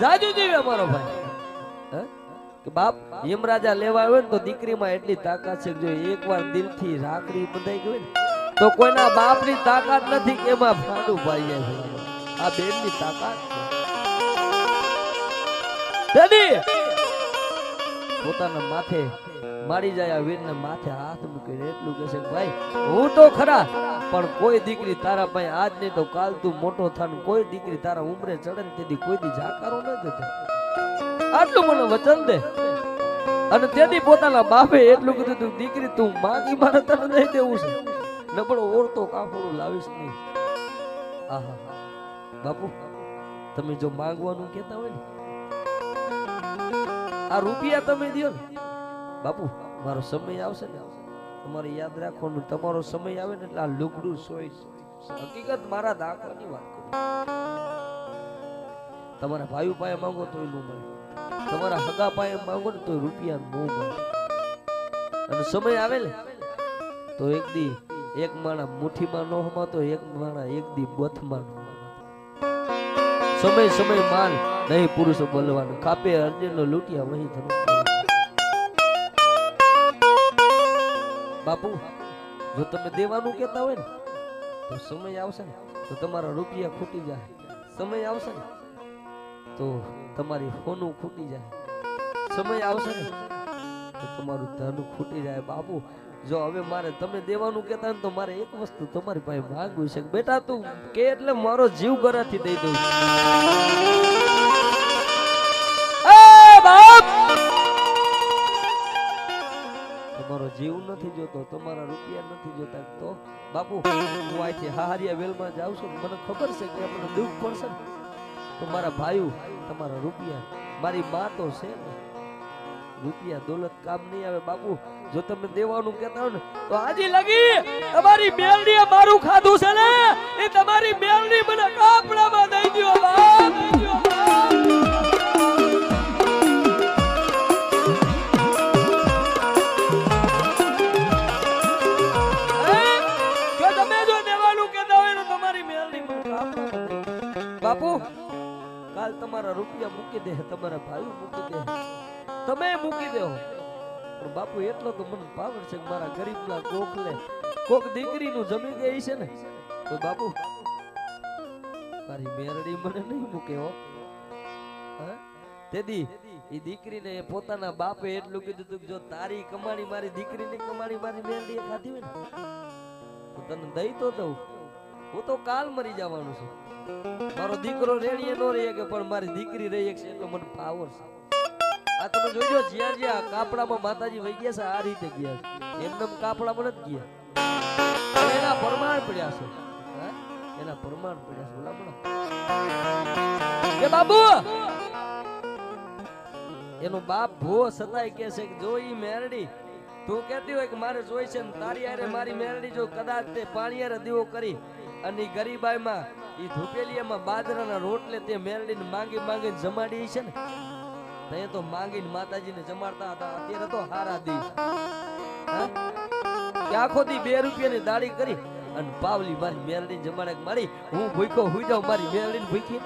જાજુ જીવે મારો ભાઈ કે બાપ યમરાજા લેવા આવ્યો ને તો દીકરીમાં એટલી તાકાત છે જો એકવાર દિલથી રાખડી બંધાઈ ગઈ ને તો કોઈના બાપની તાકાત નથી કે એમાં ફાડું ભાઈ જાય આ બેનની તાકાત છે દાદી પોતાના માથે મારી જાય આ વીરને માથે હાથ મૂકીને એટલું કહે છે ભાઈ હું તો ખરા પણ કોઈ દીકરી તારા ભાઈ આજ નહીં તો કાલ તું મોટો થાન કોઈ દીકરી તારા ઉંમરે ચડે ને તેથી કોઈ દી જાકારો ન દેતો આટલું મને વચન દે અને તેથી પોતાના બાપે એટલું કીધું તું દીકરી તું માગી મારે તને દઈ દેવું છે નબળો ઓરતો કાફોડું લાવીશ નહીં આહા બાપુ તમે જો માંગવાનું કહેતા હોય ને આ રૂપિયા તમે દયો ને બાપુ મારો સમય આવશે ને તમારે યાદ રાખવાનું તમારો સમય આવે ને એટલે આ લુગડું સોય હકીકત મારા દાખલાની વાત કરું તમારા ભાઈ પાસે માંગો તો ન મળે તમારા હગા પાસે માંગો ને તો રૂપિયા ન મળે અને સમય આવે ને તો એક દી એક માણા મુઠ્ઠીમાં ન હમાતો એક માણા એક દી બથમાં ન સમય સમય માલ નહીં પુરુષો બોલવાનું કાપે અર્જુનનો લૂંટિયા વહી ધરું બાપુ જો તમે દેવાનું કહેતા હોય ને તો સમય આવશે ને તો તમારા રૂપિયા ખૂટી જાય સમય આવશે ને તો તમારી સોનું ખૂટી જાય સમય આવશે ને તો તમારું ધન ખૂટી જાય બાપુ જો હવે મારે તમે દેવાનું કહેતા ને તો મારે એક વસ્તુ તમારી પાસે માંગવું છે બેટા તું કે એટલે મારો જીવ ગરાથી દઈ દઉં બાપ તમારો જીવ નથી જોતો તમારા રૂપિયા નથી જોતા તો બાપુ હું અહીંથી હારિયા વેલમાં જાઉં છું મને ખબર છે કે આપણને દુઃખ પડશે ને તો મારા ભાઈઓ તમારા રૂપિયા મારી માં તો છે ને રૂપિયા દોલત કામ નહીં આવે બાપુ જો તમે દેવાનું કહેતા હો ને તો આજે લગી તમારી મેલડીએ મારું ખાધું છે ને એ તમારી મેલડી મને કાપડામાં દઈ દ્યો બાપ દઈ દ્યો બાપુ કાલ તમારા રૂપિયા મૂકી દે તમારા ભાઈ મૂકી દે તમે મૂકી દેવો પણ બાપુ એટલો તો મને પાવર છે મારા ગરીબના કોકલે કોક દીકરીનું જમી ગઈ છે ને તો બાપુ મારી મેરડી મને નહીં મૂકે હો તેદી એ દીકરીને પોતાના બાપે એટલું કીધું તું જો તારી કમાણી મારી દીકરીની કમાણી મારી મેરડીએ ખાધી હોય ને તો તને દઈ તો દઉં હું તો કાલ મરી જવાનું છું મારો દીકરો રેણીએ નો રહી કે પણ મારી દીકરી રહી છે એટલો મને પાવર છે આ તમે જોજો જ્યાં જ્યાં કાપડામાં માતાજી વહી ગયા છે આ રીતે ગયા છે એમનેમ કાપડામાં નથી ગયા એના પ્રમાણ પડ્યા છે એના પ્રમાણ પડ્યા છે બોલા બોલા કે બાબુ એનો બાપ ભો સતાય કે છે કે જો ઈ મેરડી તું કહેતી હોય કે મારે જોઈ છે ને તારી હારે મારી મેરડી જો કદાચ તે પાણી હારે દીવો કરી અને ઈ ગરીબાઈમાં ઈ ધૂપેલીયામાં બાજરાના રોટલે તે મેરડીને માંગી માંગીને જમાડી છે ને તે તો માંગીને માતાજીને જમાડતા હતા. અત્યારે તો હારા દી કે આખો દી 2 રૂપિયાની દાડી કરી અને પાવલી મારી મેરડીને જમાડે મારી હું ભૂખ્યો હુઈ જાઉં મારી મેરડીને ભૂખી ન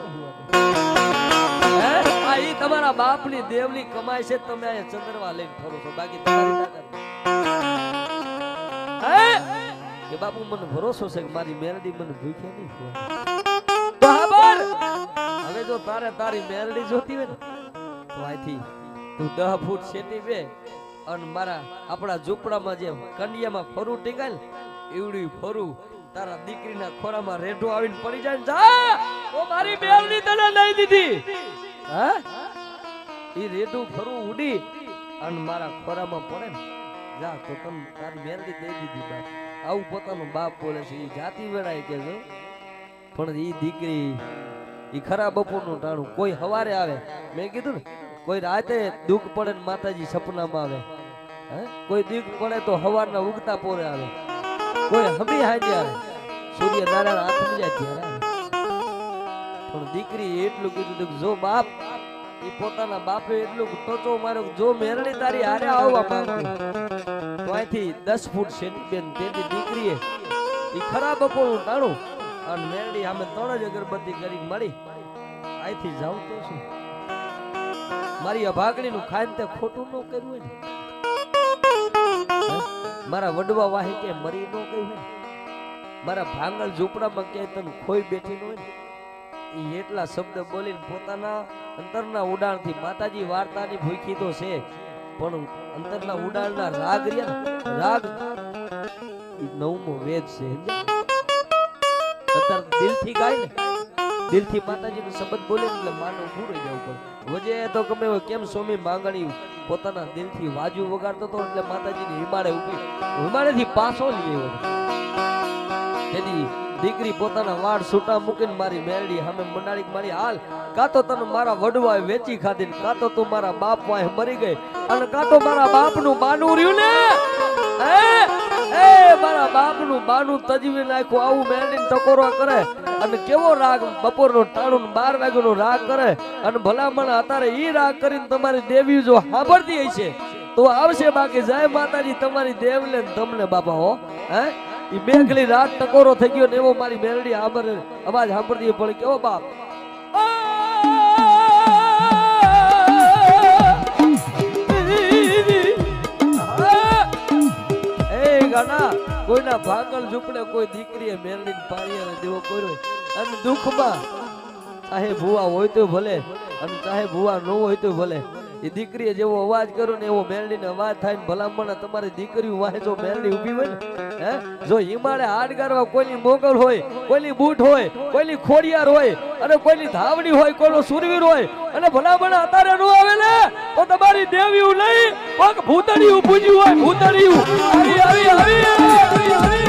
હે આ ઈ તમારા બાપની દેવની કમાઈ છે. તમે આ ચંદ્રવા લઈને ફરો છો બાકી તમારી તાકાત હે કે બાપુ મને ભરોસો છે કે મારી મેરડી મને ભૂખે નહીં બરાબર. હવે જો તારે તારી મેરડી જોતી હોય ને તો આથી તું 10 ફૂટ સેટી બે અને મારા આપણા ઝૂંપડામાં જે કંડિયામાં ફરું ટીકાય ને એવડી ફરું તારા દીકરીના ખોરામાં રેઢો આવીને પડી જાય ને જા ઓ મારી મેરડી તને લઈ દીધી હા ઈ રેઢું ફરું ઉડી અને મારા ખોરામાં પડે ને જા તો તને તારી મેરડી દઈ દીધી બાપ. આવું પોતાનો બાપ બોલે છે. ઈ જાતિ વેળાય કે છે પણ ઈ દીકરી ઈ ખરા બપોરનું ટાણું કોઈ હવારે આવે મેં કીધું ને કોઈ રાતે દુઃખ પડે ને માતાજી સપનામાં આવે હે કોઈ દુઃખ પડે તો હવારના ઉગતા પોરે આવે કોઈ હમી હાજે આવે સૂર્ય નારાયણ હાથમાં જાય ત્યારે પણ દીકરી એટલું કીધું જો બાપ ઈ પોતાના બાપે એટલું ટોચો માર્યો જો મેરડી તારી હારે આવવા માંગતી તો અહીંથી 10 ફૂટ શેની બેન તેની દીકરીએ ઈ ખરા બપોરનું ટાણું અને મેરડી સામે 3 જ અગરબત્તી કરી મળી અહીંથી જાવ તો શું મારી અભાગણીનું ખાઈને તે ખોટું ન કર્યું હોય ને મારા વડવા વાહી કે મરી ન ગઈ હોય મારા ભાંગલ ઝૂંપડામાં ક્યાંય તને ખોઈ બેઠી ન હોય ને ઈ એટલા શબ્દ બોલીને પોતાના અંતરના ઉડાણથી માતાજી વાર્તાની ભૂખી તો છે પણ અંતરના ઉડાણના રાગ રહ્યા રાગ ઈ 9મો વેદ છે અત્યારે દિલથી ગાય ને દિલથી માતાજીનો શબ્દ બોલે એટલે માનવ પૂરો જવું પડે વજે તો ગમે કેમ સ્વામી માંગણી પોતાના દિલથી વાજુ વગાડતો હતો એટલે માતાજીની હિમાળે ઉભી હિમાળેથી પાછો લઈ આવ્યો તેની દીકરી પોતાના વાળ છૂટા મૂકીને મારી મેરડી સામે મંડાળી મારી હાલ કાં તો તને મારા વડવાએ વેચી ખાધી ને કાં તો તું મારા બાપ વાહે મરી ગઈ અને કાં તો મારા બાપનું બાનું રહ્યું ને એ મારા બાપનું બાનું તજવી નાખ્યું આવું મેરડીને ટકોરો કરે અને કેવો રાગ બપોરનો ટાણું 12 વાગ્યાનો રાગ કરે અને ભલામણ અત્યારે ઈ રાગ કરીને તમારી દેવી જો સાંભળતી હશે તો આવશે બાકી જય માતાજી તમારી દેવલે તમને બાપા હો હે ઈ મેઘલી રાત ટકોરો થઈ ગયો ને એવો મારી મેરડી આબર અવાજ સાંભળતી પણ કેવો બાપ ગાના કોઈના ભાંગલ ઝૂંપડે કોઈ દીકરીએ મેરડીને પાણી દેવો કર્યો અને દુઃખમાં ચાહે ભૂવા હોય તો ભલે અને ચાહે ભૂવા ન હોય તો ભલે એ દીકરીએ જેવો અવાજ કર્યો ને એવો મેરડીને અવાજ થાય ને ભલામણ તમારી દીકરી વાહે જો મેરડી ઊભી હોય ને હે જો હિમાળે હાડ ગારવા કોઈની મોગલ હોય કોઈની બૂટ હોય કોઈની ખોડિયાર હોય અને કોઈની ધાવડી હોય કોઈનો સુરવીર હોય અને ભલામણ અત્યારે ન આવે ને તો તમારી દેવી લઈ પગ ભૂતળિયું પૂજ્યું હોય ભૂતળિયું આવી આવી આવી આવી આવી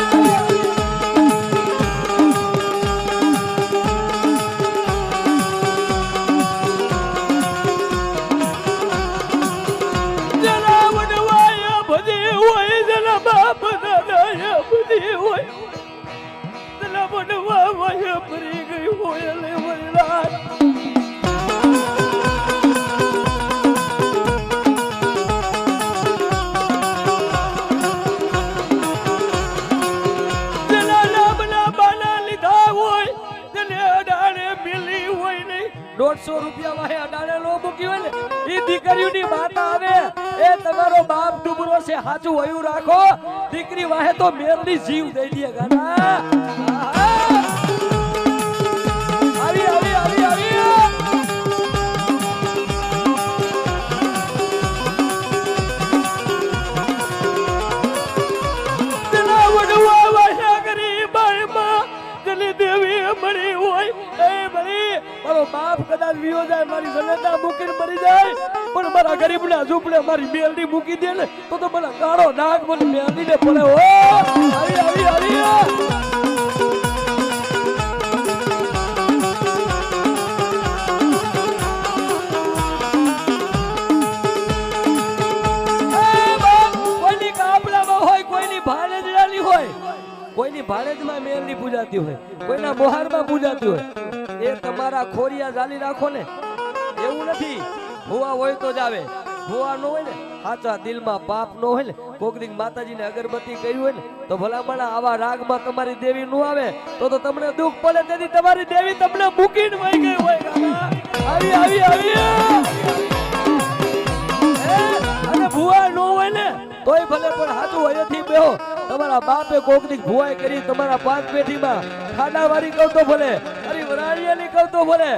₹150 વાહે અડાડે લો મૂકી હોય ને ઈ દીકરીઓની માતા આવે એ તમારો બાપ ડુબરો છે હાચું વયું રાખો દીકરી વાહે તો મેરડી જીવ દઈ દે ગાના આવી આવી આવી આવી તેના વડવા વાહે કરી બાળમાં જલી દેવી મળી હોય એ મળી મારો બાપ કદાચ વિયો જાય મારી જનતા મૂકીને મરી જાય પણ મારા ગરીબના ઝૂંપડે મારી મેરડી મૂકી દે ને તો મને કાળો નાગ મને મેરડીને પડે ઓ આવી આવી આવી કોઈની ભાણેજમાં મેલની પૂજાતી હોય, કોઈના મોહારમાં પૂજાતી હોય, એ તમારા ખોરિયા જાલી રાખો ને, એવું નથી. ભુવા હોય તો જ આવે, ભુવા ન હોય ને, સાચા દિલમાં પાપ ન હોય ને, કોક દી માતાજીને અગરબત્તી કરી હોય ને, તો ભલામણા આવા રાગમાં તમારી દેવી નું આવે તો તમને દુઃખ પડે. તેથી તમારી દેવી તમને મૂકીને વહી ગઈ હોય. આવી આવી આવી અને ભુવા ન હોય ને તોય ભલે પણ સાચું હયેથી બેહો. તમારા બાપે કોક દી ભુવાઈ કરી તમારા પાંચ પેઢીમાં ખાડાવાળી કહું તો ભલે, અરે વરાળિયાની કહું તો ભલે,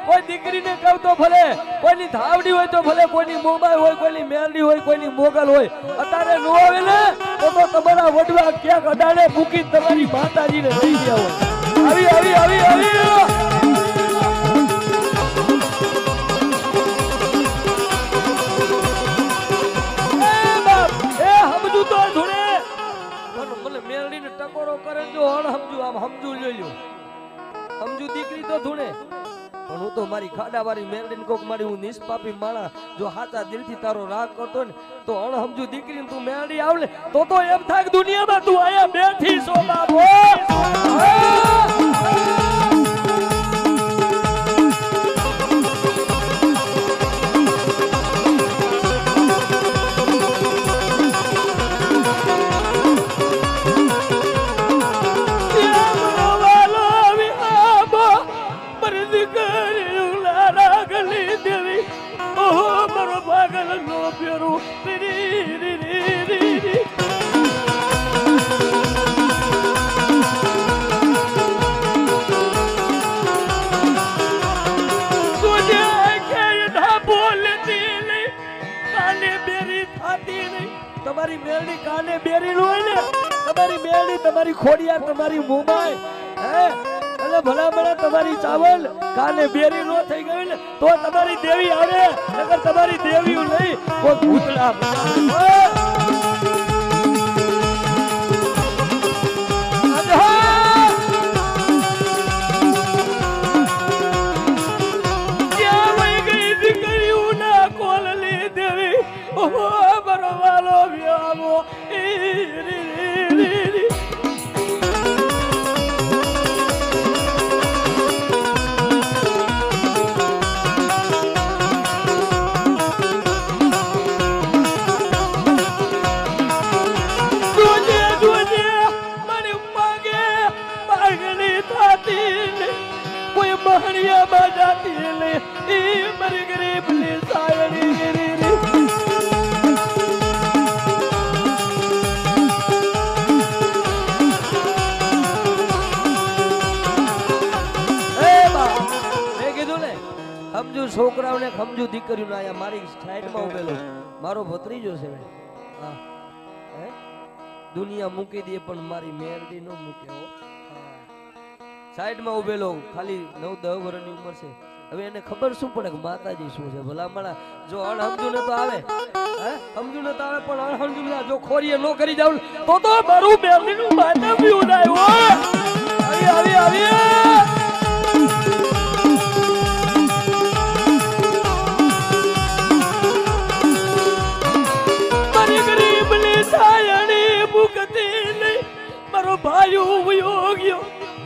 કોઈ દીકરીને કહું તો ભલે, કોઈની ધાવડી હોય તો ભલે, કોઈની મોબાઈ હોય, કોઈની મેલડી હોય, કોઈની મોગલ હોય, અત્યારે નો આવે ને તો તમારા વડવા ક્યાંક અડાડે મૂકી તમારી માતાજીને લઈ ગયા હોય. આવી આવી આવી આવી ટકોરો કરે જો હણ સમજુ, આમ સમજુ લઈ લ્યો, સમજુ દીકરી તો ધૂણે, પણ હું તો મારી ખાડાવાળી મેરડીને કોક મારી હું નિષ્પાપી માણા જો હાચા દિલથી તારો રાગ કરતો ને તો હણ સમજુ દીકરીને તું મેરડી આવલે તો એમ થાય દુનિયામાં તું આયા બેઠી છો બાબો. તમારી મેલડી કાને બેરી હોય ને, તમારી મેલડી તમારી ખોડિયાર તમારી મોબાઈ એટલે ભલામણા તમારી ચાવલ કાને બેરી નો થઈ ગઈ ને તો તમારી દેવી આવે, નકર તમારી દેવી નહીં કોઈ ભૂતડા સમજુ છોકરાઓને સમજુ દીકરીઓને આયા મારી સાઈડમાં ઉભેલો મારો ભત્રીજો છે. હા દુનિયા મૂકી દે પણ મારી મેરડી નો મૂકે હો. સાઈડમાં ઉભેલો ખાલી 9-10 વર્ષની ઉંમર છે. હવે એને ખબર શું પડે કે માતાજી શું છે. ભલામણા જો અણહમજુ ને તો આવે, સમજુ ને તો આવે, પણ અણહમજુ ના જો ખોરીએ નો કરી જાવ તો મારું મેરડી નું માતા બી ઉડાય હો. આવી આવી આવી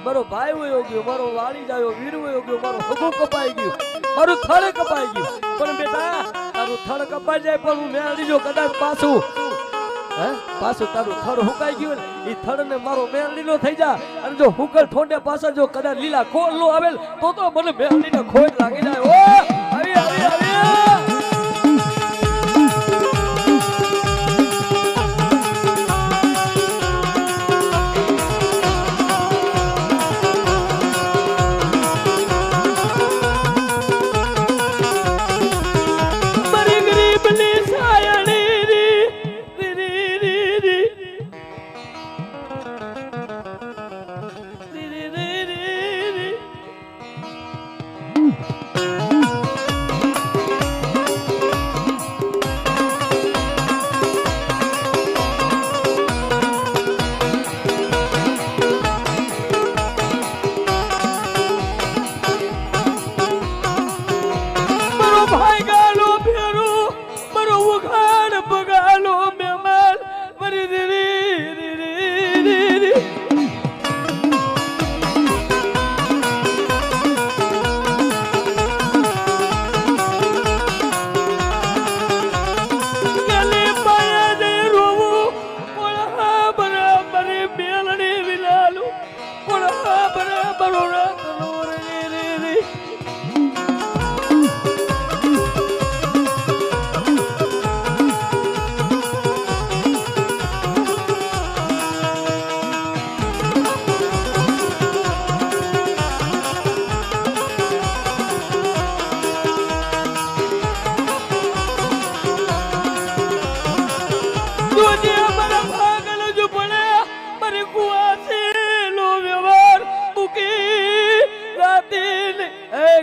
મારો ભાઈ વયો ગયો, મારો વાળી જાયો, વીર વયો ગયો, મારો હગો કપાઈ ગયો, મારું થળ કપાઈ ગયું. પણ બેટા તારું થળ કપાઈ જાય પણ હું મેળડી જો કદાચ પાછું તારું થળ હુકાઈ ગયું ને એ થળ ને મારો મેળડી નો થઈ જા અને જો હુકલ ઠોંડે પાછળ જો કદાચ લીલા કોલ નો આવેલ તો મને મેળડી ને ખોટ લાગી જાય. ઓ આવી આવી આવી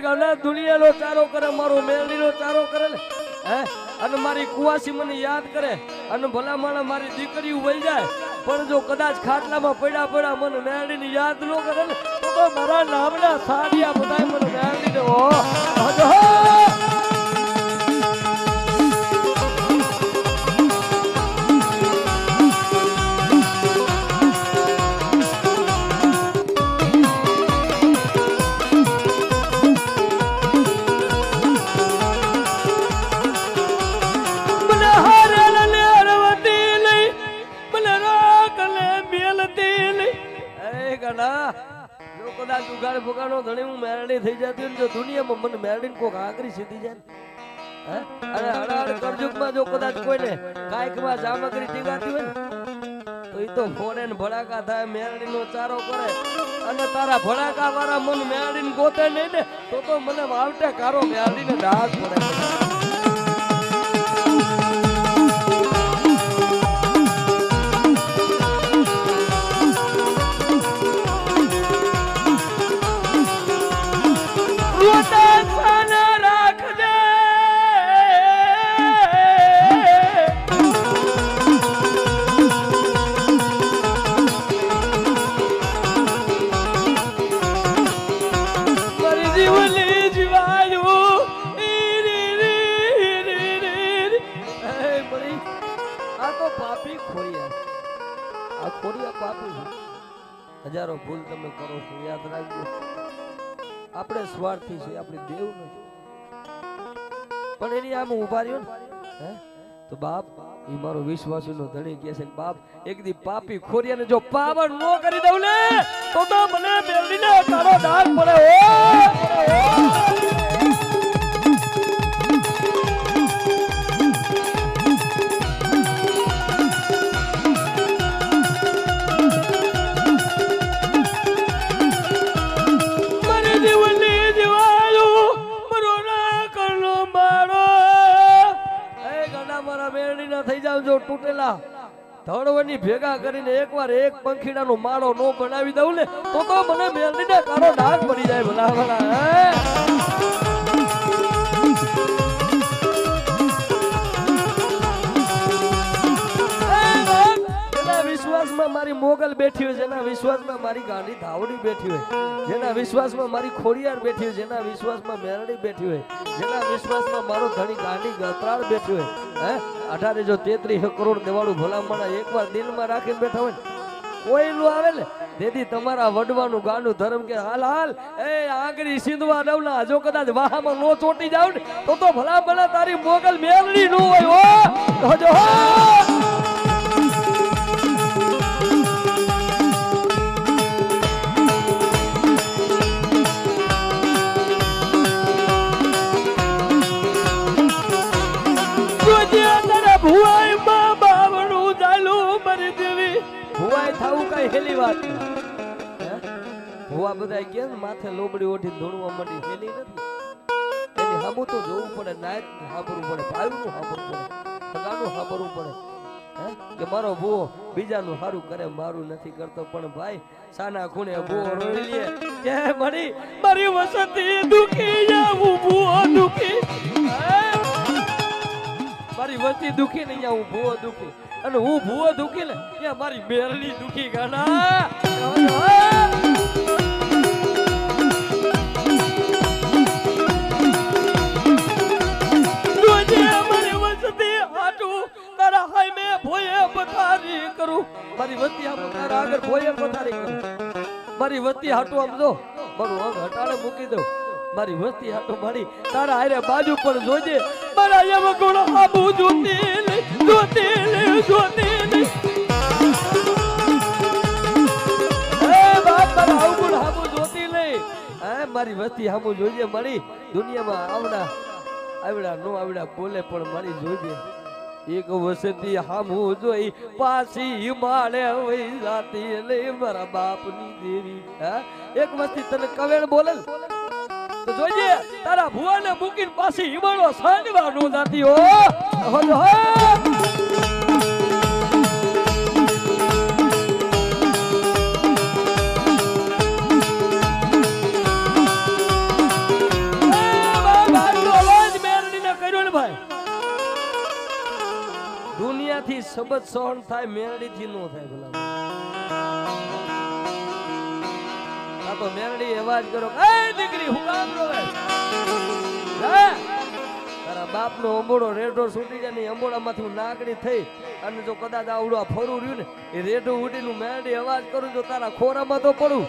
ઘણા દુનિયાનો ચારો કરે મારો મેલડીનો ચારો કરે ને હે અને મારી કુવાસી મને યાદ કરે અને ભલા માણા મારી દીકરી વહી જાય પણ જો કદાચ ખાટલામાં પડ્યા મને મેલડીની યાદ ન કરે ને તો મારા નામના સાડિયા બધાય મને મેલડીને હો ઉગાડ ફુગાડો ધણી હું મેરડી થઈ જતી હોય ને જો દુનિયામાં મને મેરડી કોક આકરી સીધી જાય ને અને હડાડ કરજુકમાં જો કદાચ કોઈને કાયકમાં જામગરી ટીંગાતી હોય ને તો ઈ તો ફોડે ને ભડાકા થાય મેરડીનો ચારો કરે અને તારા ભડાકા વાળા મન મેરડીને ગોતે નહીં ને તો મને વાવટે કારો મેરડીને ડાઘ પડે હજારો ભૂલ તમે કરો છો યાદ રાખજો આપણે સ્વાર્થી છે આપણે દેવ નથી પણ એની આમ ઉભા રહ્યો ને હે તો બાપ ઈ મારો વિશ્વાસનો ધણી કહે છે બાપ એક દી પાપી ખોરિયાને જો પાવર નો કરી દઉં ને તો મને બેલડીને તારો ડાઘ પડે થઈ જાવ જો તૂટેલા ધડવની ભેગા કરીને એકવાર એક પંખીડાનો માળો નો બનાવી દઉં ને તો મને મેલડીને કારો ડાઘ પડી જાય ભલા ભલા વિશ્વાસમાં મારી મોગલ બેઠી હોય જેના વિશ્વાસમાં મારી ગાંડી ધાવડી બેઠી હોય જેના વિશ્વાસમાં મારી ખોડિયાર બેઠી હોય જેના વિશ્વાસમાં મેરડી બેઠી હોય જેના વિશ્વાસમાં મારો ધણી ગાંડી ગતરાળ બેઠી હોય હે 18 જો 33 કરોડ દેવાળું ભલામણા એકવાર દિલમાં રાખીને બેઠા હોય કોઈ નું આવે ને તેથી તમારા વડવાનું ગાંડું ધર્મ કે હાલ હાલ એ આંગળી સિંધવા નવના જો કદાચ વાહામાં નો ચોટી જાવ ને તો ભલામણા તારી મોગલ મેલડી નું હોય હો જો હેલી વાત ભુવા બધા કે માથે લોબડી ઓઢી ધોણવા માંડી હેલી નથી એની હામું તો જોવું પડે નાયત હાબરવું પડે ભાઈનું હાબરવું પડે સગાનું હાબરવું પડે કે મારો ભુવો બીજાનું સારું કરે મારું નથી કરતો પણ ભાઈ સાના ખૂણે ભુવો રોઈ લે કે મારી વસતી દુખી જાવું ભુવો દુખી મારી વસ્તી દુખી નહીં હું ભુવો દુખી અને હું ભુવો દુખી ને ત્યાં મારી મેરડી દુખી ગાના મારી વસ્તી આગળ ભોયે પથારી કરું મારી વસ્તી હાટું આમ જો મારું અંગ હટાડે મૂકી દઉં મારી વસ્તી હાટું મારી તારા હારે બાજુ પણ જોજે મારા એમ ગુણ આબુ જોતી મારી વસ્તી હામું જોજે મારી દુનિયામાં આવડા નો આવડા બોલે પણ મારી જોજે એક વસતી હામું જોઈ પાછી માળે વઈ જાતી લઈ મારા બાપની દેવી એક વસ્તી તને કવેણ બોલે તો જોજે તારા ભુવાને મૂકીને પાછી હિમાળો સાંડવા નો જાતી હો સહન થાય મેરડી થી નો થાય ભલા આ તો મેરડી અવાજ કરો એ દીકરી હું કામ રોવે તારા બાપ નો અંબોડો રેડો છૂટી જાય ને અંબોડામાંથી હું નાગડી થઈ અને જો કદાચ આવડું આ ફરું રહ્યું ને એ રેડો ઉડીનું મેરડી અવાજ કરું જો તારા ખોરામાં તો પડું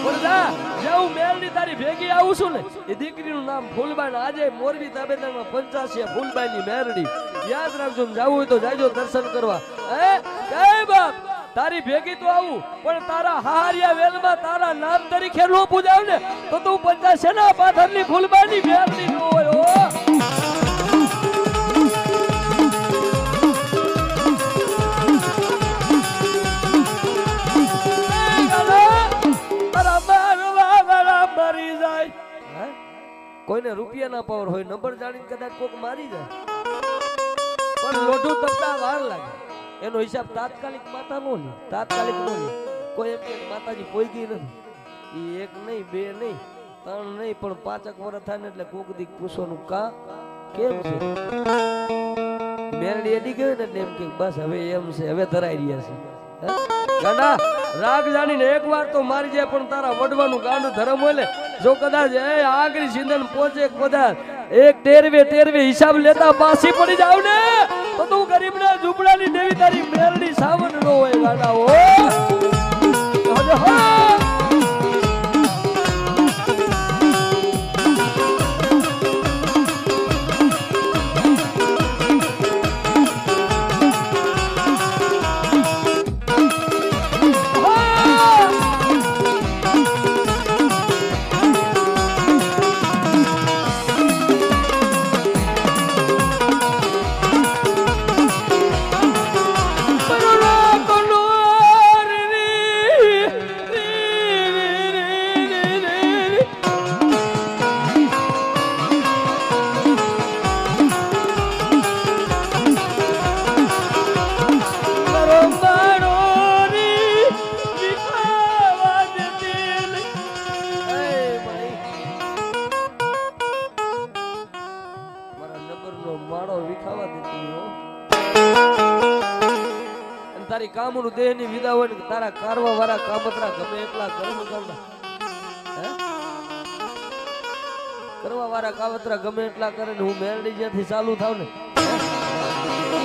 પણ જા હું મેરડી તારી ભેગી આવું છું ને એ દીકરીનું નામ ફૂલબાઈ ને આજે મોરબી તાબેદારમાં 85 ફૂલબાઈ ની મેરડી યાદ રાખજો ને જાવું હોય તો જાજો દર્શન કરવા હે કઈ બાપ તારી ભેગી તો આવું પણ તારા હારિયા વેલમાં તારા નામ તરીકે નો પૂજાવ ને તો તું 85 ના પાથરની ફૂલબાઈ ની મેરડી નો હોય ઓ કોઈને રૂપિયા ના પાવર હોય નંબર જાણીને કદાચ કોક મારી જાય પણ લોઢું તપતા વાર લાગે એનો હિસાબ તાત્કાલિક માતા નો લે તાત્કાલિક નો લે કોઈ એમ કે માતાજી પોઈગી નથી એ એક નહીં બે નહીં ત્રણ નહીં પણ 5 વર્ષ થાય ને એટલે કોક દીક પૂછવાનું કા કેમ છે મેરડી એડી ગયો ને એટલે એમ કે બસ હવે એમ છે હવે ધરાઈ રહ્યા છે ગાંડા રાગ જાણીને એકવાર તો મારી જાય પણ તારા વડવાનું ગાંડું ધર્મ હોય ને જો કદાચ એ આંગળી સિંધન પહોંચે કદાચ એક ટેરવે હિસાબ લેતા પાછી પડી જાવ ને તો તું ગરીબના ઝૂંપડાની દેવી તારી મેરડી સાવન નો હોય ગાંડા હો તારી કામનું દેહ ની વિદા હોય ને તારા કારવા વાળા કામતરા ગમે એટલા કર્મ કરવા કરવા વાળા કાવતરા ગમે એટલા કરે ને હું મેરડી જ્યાંથી ચાલુ થાવ ને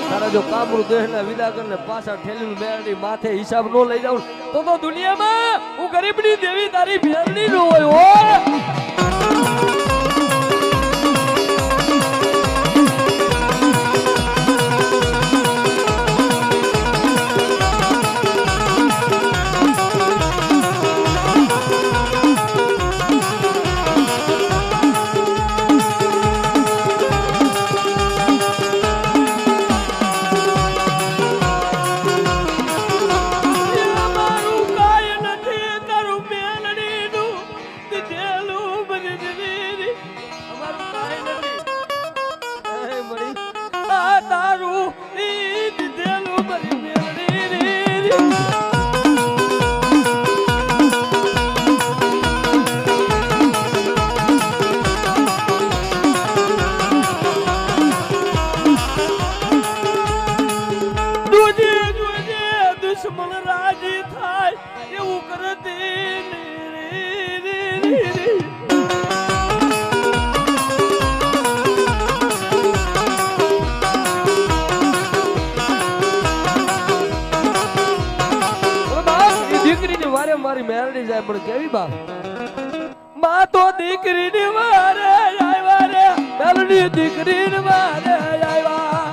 તારા જો કામનું દેહ ને વિદા કરીને પાછા ઠેલીનું મેરડી માથે હિસાબ નો લઈ જાવ તો દુનિયામાં હું ગરીબની દેવી તારી મેરડી નો હોય ઓ મારી મેરડી જાય પણ કેવી બા માં તો દીકરી ની વારે આવ્યા રે મેરડી દીકરી ની વારે આવ્યા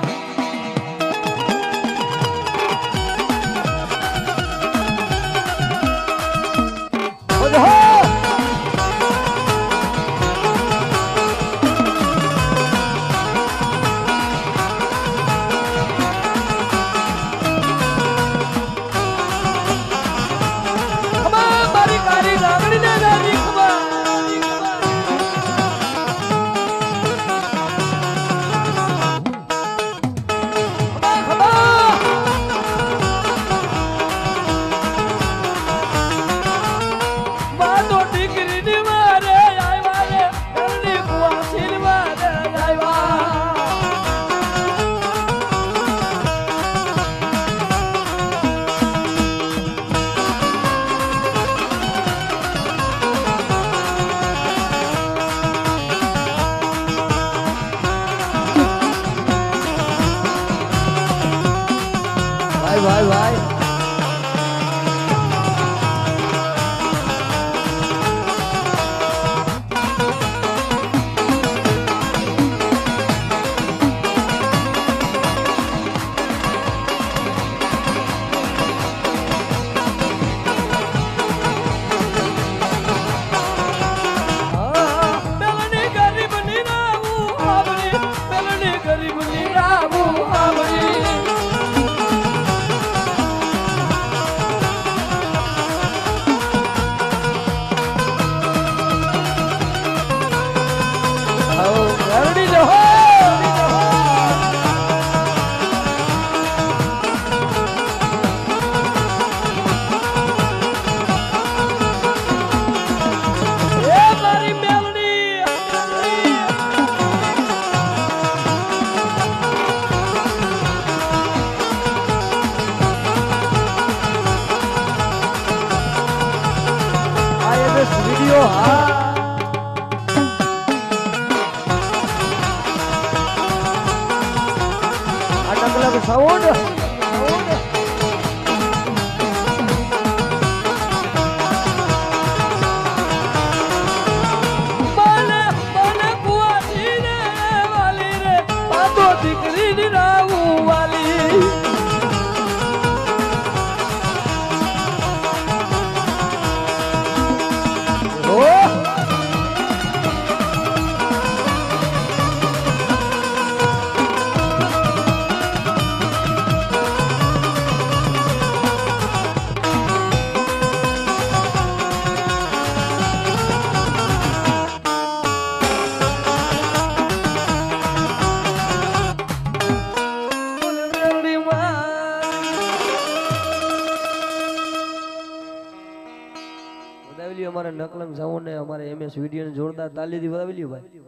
ભાઈ ભાઈ ભાઈ વિડિયો હા આ ડબલ સાઉન્ડ અમારે નકલંગ સાઉન્ડ ને અમારે MS વિડિયો ને જોરદાર તાલીથી વધાવી લ્યો ભાઈ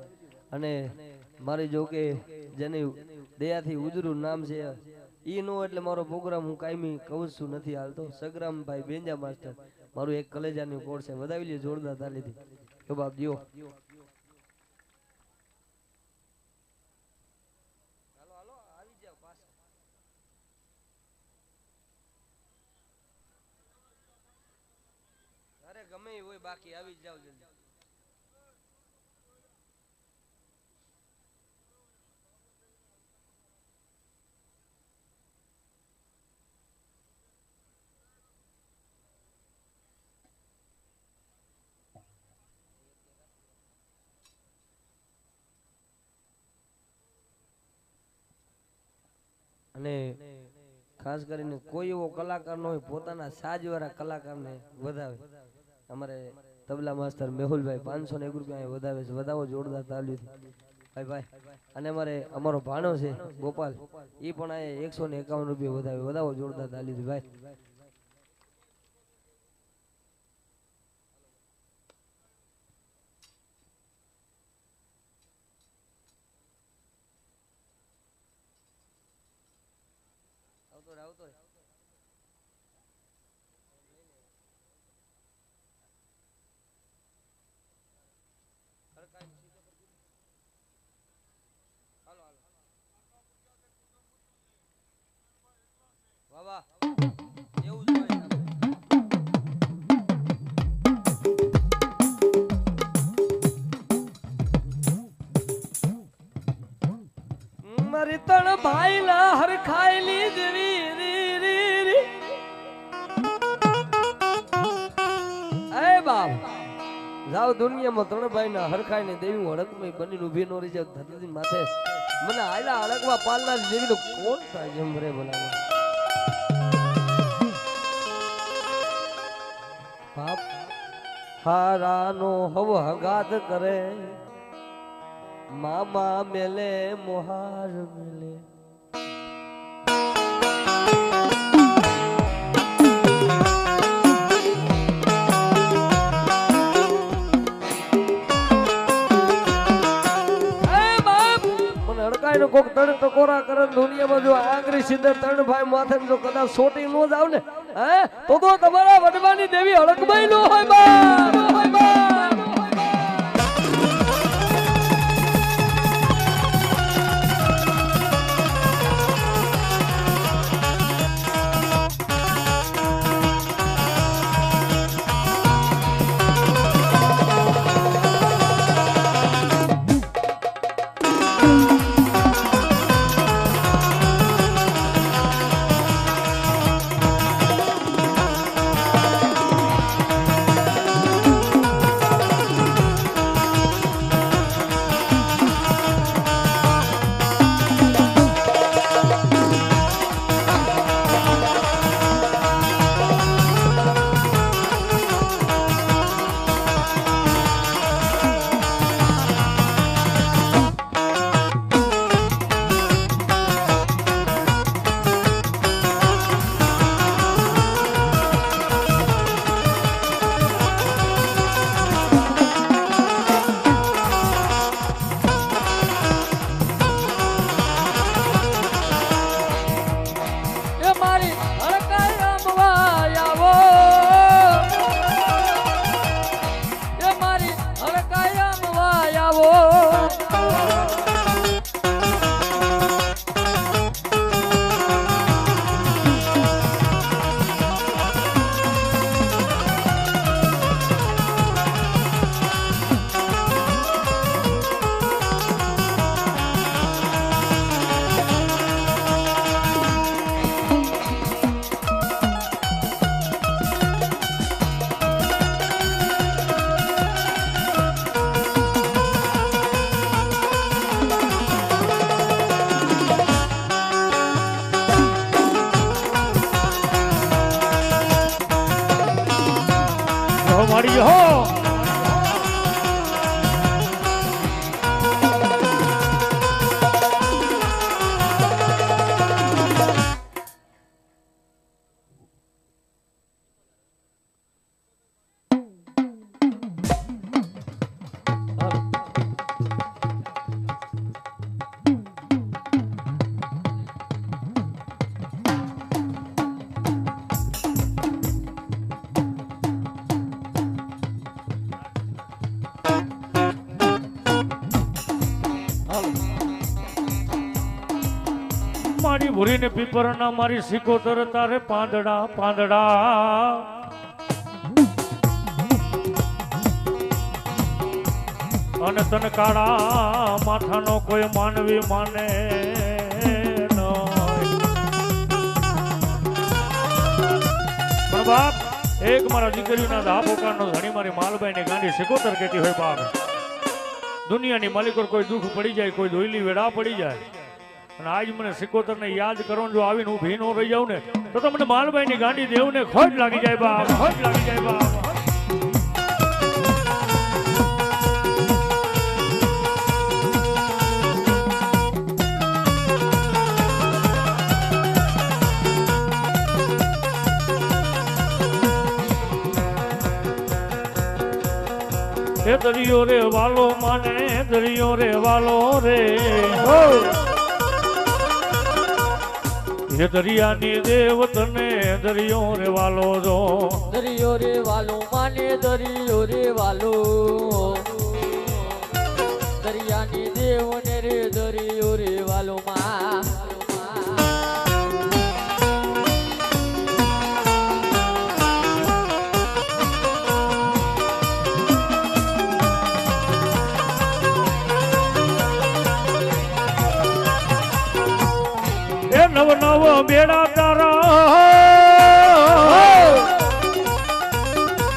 અને મારી જો કે જેની દયાથી ઉજરું નામ છે ઈ નો એટલે મારો પ્રોગ્રામ હું કાયમી કહું છું નથી હાલતો સગ્રામ ભાઈ બેંજા માસ્ટર મારું એક કલેજાનું કોડ છે વધાવી લ્યો જોરદાર તાલીથી કે બાપ દિયો ગમે હોય બાકી આવી જાવ જલ્દી અને ખાસ કરીને કોઈ એવો કલાકાર ન હોય પોતાના સાજવાળા કલાકારને વધાવે અમારે તબલા માસ્ટર મેહુલભાઈ 501 રૂપિયા વધાવે છે વધાવો જોરદાર તાલીથી ભાઈ ભાઈ અને અમારો ભાણો છે ગોપાલ એ પણ આ 151 રૂપિયા વધાવે વધાવો જોરદાર તાલીથી ભાઈ આવતો વાહ એવું જ હોય મારી તણ ભાઈ ના હરખાયેલી દેવી રી રી રી એ બાપ જાવ દુનિયામાં ત્રણ ભાઈ ના હરખાઈ ને દેવી હડકમય બની ઉભી નો રહી જાવ ધરતી માથે મને આયલા હડકવા પાલના દેવી નો કોણ થાય જેમ રે ભલા બાપ હારાનો હવ હગાત કરે મામા મેલે મોહાર મેલે કોક તણ ટકોરા કરે દુનિયામાં જો આંગળી સીધે ત્રણ ભાઈ માથે જો કદાચ સોટી નો જાવ ને હે તો તમારા વડવાની દેવી હડકબાઈ નો હોય બા હડકાય રમવા આવો એ મારી હડકાય રમવા આવો મારી હો મારી ભૂરીને પીપરના મારી સિકોતર તારે પાંદડા પાંદડા અને તને કાળા માથાનો કોઈ માનવી માને નહીં. પણ બાપ એક મારા દીકરીના ધાબોકાનો ધણી મારી માલબાઈની ગાંડી સિકોતર કહેતી હોય બાપ દુનિયાની માલિકો કોઈ દુઃખ પડી જાય કોઈ ધોઈલી વેડા પડી જાય અને આજ મને સિકોતર ને યાદ કરો જો આવીને ઊભી ન રહી જાઉં ને તો મને માલબાઈ ની ગાંડી દેવ ને ખોટ લાગી જાય બાપ ખોટ લાગી જાય બાપ એ દરિયો રે વાલો માને દરિયો રે વાલો રે એ દરિયાની દેવ તને દરિયો રે વાલો જો દરિયો રે વાલો માને દરિયો રે વાલો દરિયાની દેવ ને રે દરિયો રે વાલો માં નવ નવ બેડા તારા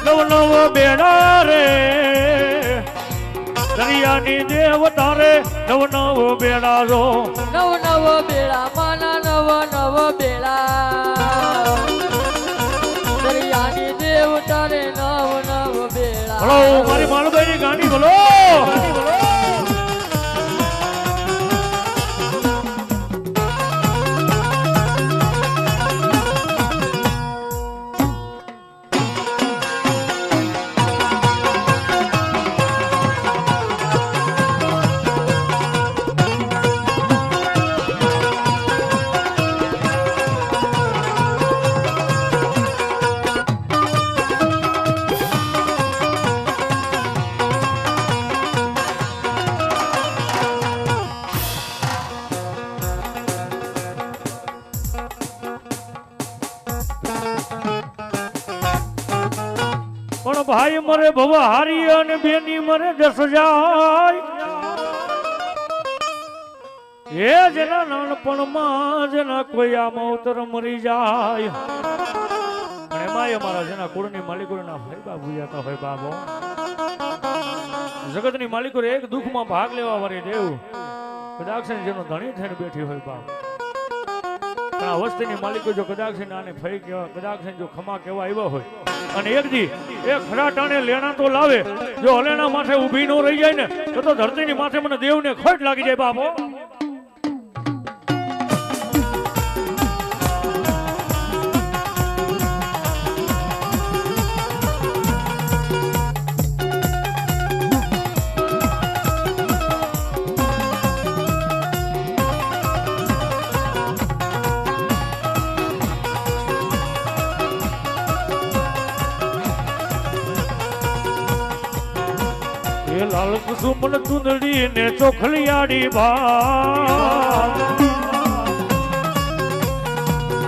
નવ નવ બેડા રે દરિયાની દેવ તારે નવ નવ બેડા રો નવ નવ બેડા માના નવ નવ બેડા દરિયાની દેવ તારે નવ નવ બેડા હલો મારી માલબાઈની ગાંડી બોલો પણ ભાઈ મરે ભવા હારી અને બેની મરે દસ જાય એ જેના નાનપણમાં જેના કોઈ આ માવતર મરી જાય અને એમાં અમારા જેના કુળની માલિકોના ભાઈ બાબુ જતા હોય બાબો જગતની માલિકો એક દુઃખમાં ભાગ લેવા વાળી દેવ કદાચ જેનો ધણી થઈને બેઠી હોય બાપ પણ આ વસ્તીની માલિકો જો કદાચ આને ફઈ કહેવા કદાચ જો ખમા કહેવા આવ્યા હોય અને એક દી એ ખરા ટાણે લેણા તો લાવે જો હલેણા માથે ઊભી ન રહી જાય ને તો ધરતીની માથે મને દેવને ખોટ લાગી જાય બાપો એ લાલ કુસુમન ચુંદડી ને ચોખલિયાડી ભાવ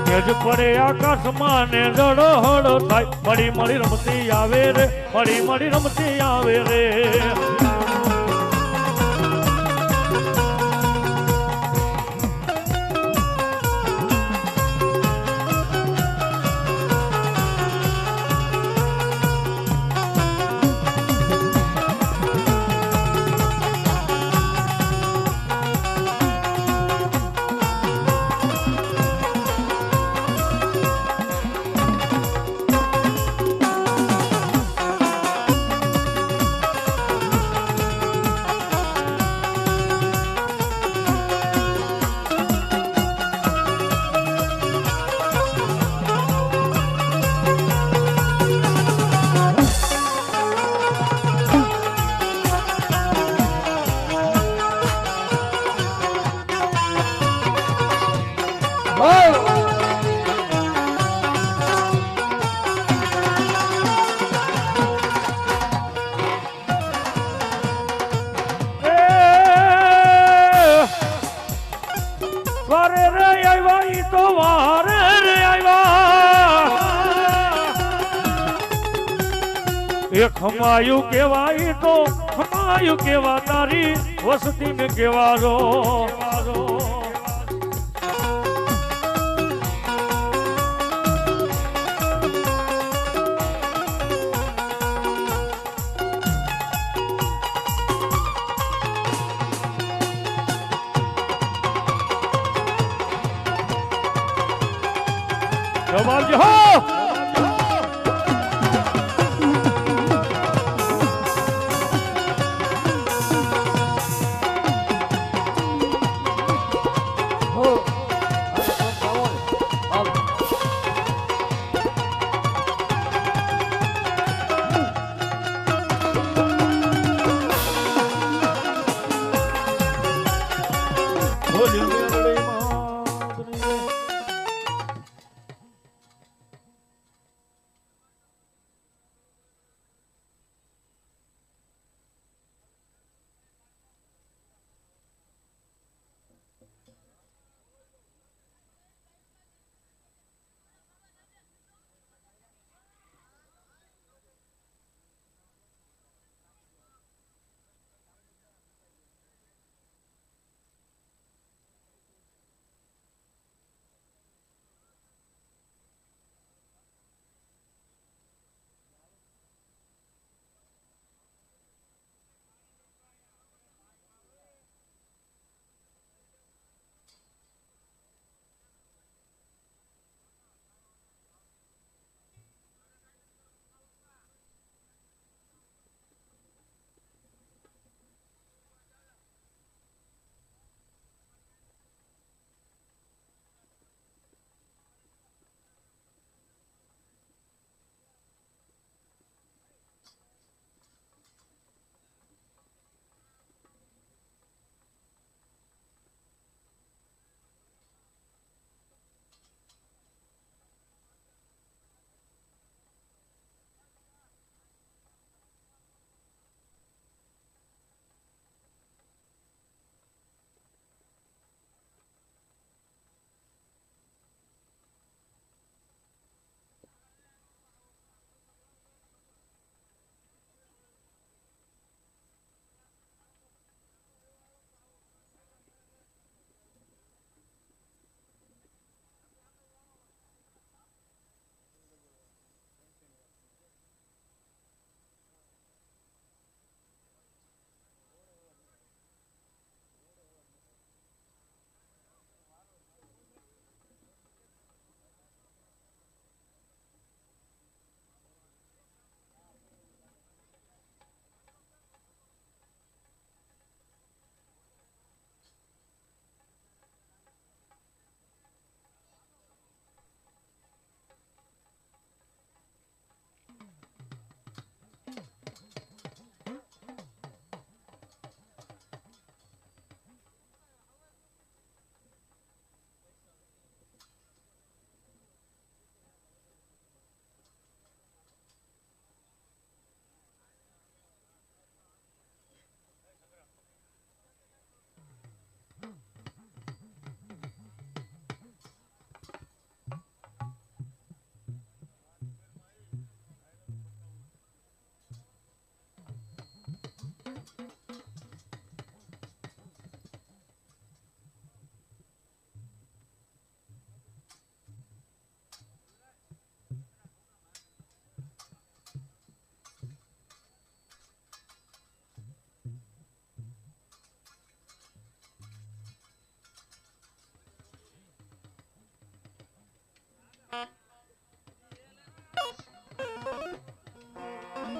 તેજ પડે આકાશમાં ને રડહડ થાય મળી મળી રમતી આવે રે મળી મળી રમતી આવે રે વારે રે આવ્યા ઈ તો વારે રે આવ્યા એ ખમાયું કેવાય તો ખમાયું કેવા તારી વસતી ને કેવારો જવાબ હો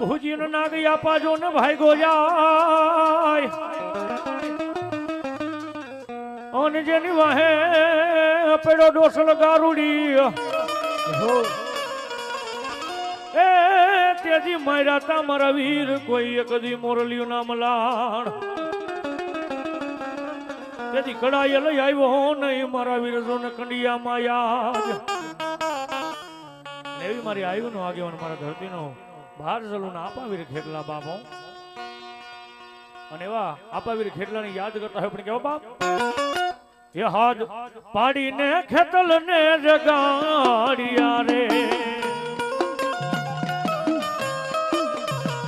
ભુજીનો નાગી આપાજો ને ભાઈ ગોજાય અને જેની વાહે પેડો ડોસલ ગારુડી એ તેજી માર્યા તા મારા વીર કોઈ કદી મોરલિયું નામ લાણ તેથી કડાય લઈ આવ્યો નહીં મારા વીર જોને કંડિયામાં યાદ એવી મારી આવ્યું નો આગેવાન મારા ધરતીનો બહાર ચલું આપાવીર ખેટલા બાપો અને એવા આપાવીર ખેટલાની યાદ કરતા હોય પણ કેવો બાપ એ હાથ પાડીને ખેતલ ને જગાડિયા રે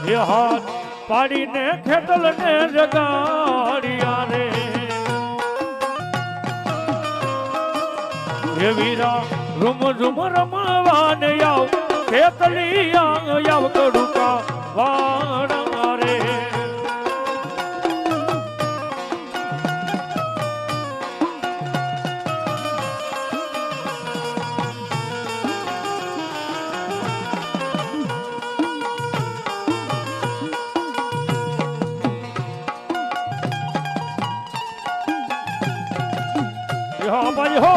એ હાથ પાડીને ખેતલ ને જગાડિયા રે એ વીરા રૂમ રૂમ રમવાને આવ ખેતલિયા આવ કડુકા વાણા રે હા ભાઈ હો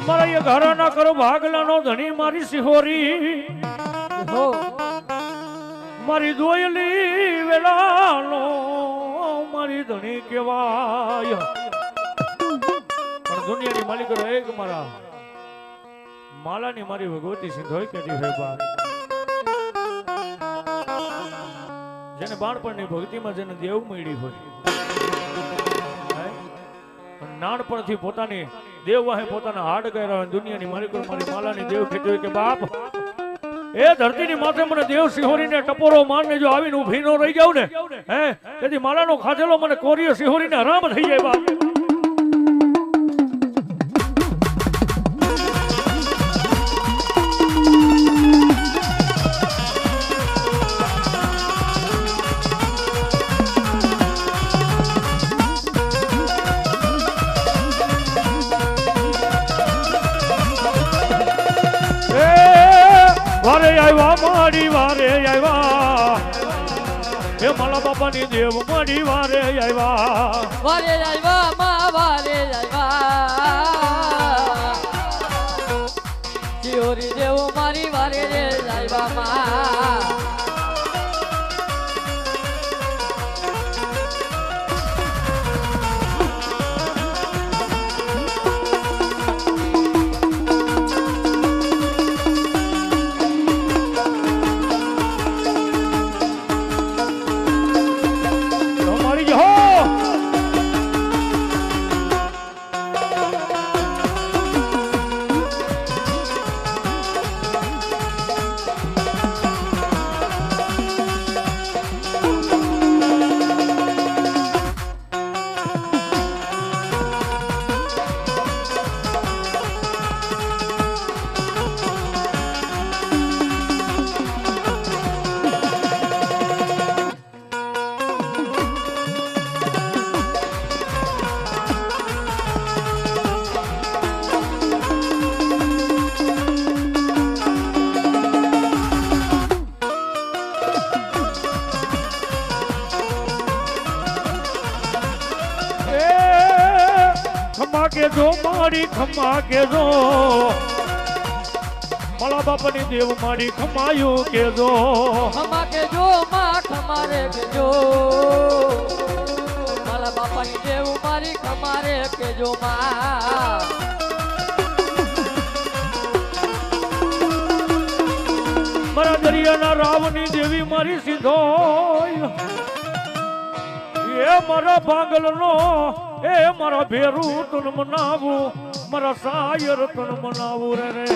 મારા એ ઘર ના કરો ભાગલાનો ધણી મારી સિહોરી હો મારી દોયલી વેલાનો મારી ધણી કેવાય પણ દુનિયાની માલિકો એક મારા માલાની મારી ભગવતી સિંધોય કેતી હોય બા જેને બાળપણની ભક્તિમાં જેને દેવ મળી હોય નાનપણથી પોતાની દેવ વાહે પોતાના હાડ કર્યા હોય દુનિયાની માલિકો મારી માલાની દેવ કહેતી હોય કે બાપ એ ધરતીની માથે મને દેવ સિહોરીને ટપોરો મારને જો આવીને ઊભી ન રહી જાવ ને હે તેથી માલાનો ખાધેલો મને કોરિયો સિહોરીને હરામ થઈ જાય બાપ વારે આવ્યા માડી વારે આવ્યા હે માલા બાપાની દેવ માડી વારે આવ્યા વારે આવ્યા માં વારે આવ્યા સિહોરી દેવ મારી વારે રે આવ્યા માં કેજો મારી ખમા કેજો માલા બાપાની દેવ મારી ખમાયું કેજો ખમા કેજો માં ખમારે કેજો માલા બાપાની દેવ મારી ખમારે કેજો માં મારા દરિયાના રાવની દેવી મારી સિંધોય એ મારા ભાગલનો એ મારા ભેરું તન મનાવું મારા સાયર તન મનાવું રે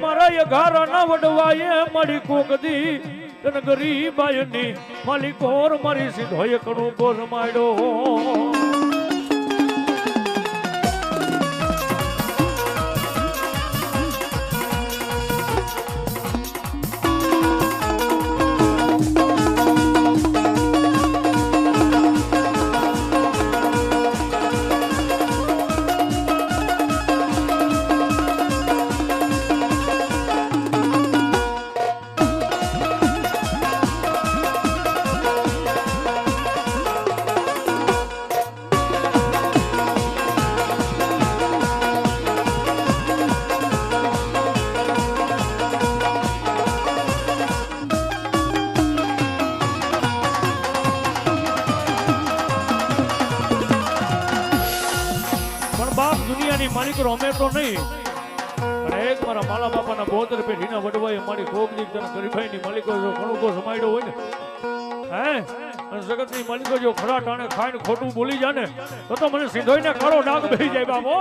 મારા ઘારા ના વડવાએ મળી કોકદી તન ગરીબાયની માલિકોર મારી સીધોય કણું કોર માડ્યો દુનિયાની માલિકો અમે તો નહીં પણ એક મારા માલા બાપાના 72 પેઢીના વડવાએ મારી કોક દીક તને ગરીબાઈની માલિકો જો ઘણું કો સમાડ્યો હોય ને હે અને જગતની માલિકો જો ખરા ટાણે ખાઈને ખોટું બોલી જાય ને તો મને સીધોઈને કાળો ડાઘ બેહી જાય બાબો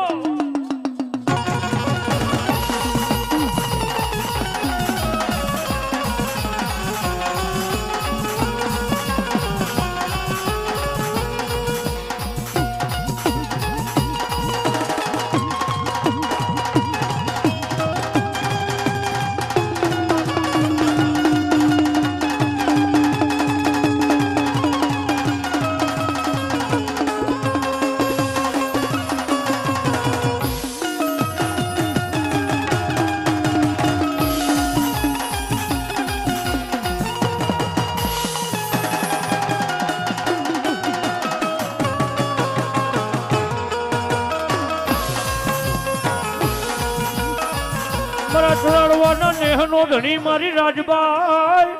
ચોરાડવાના નેહનો ધણી મારી રાજબાઈ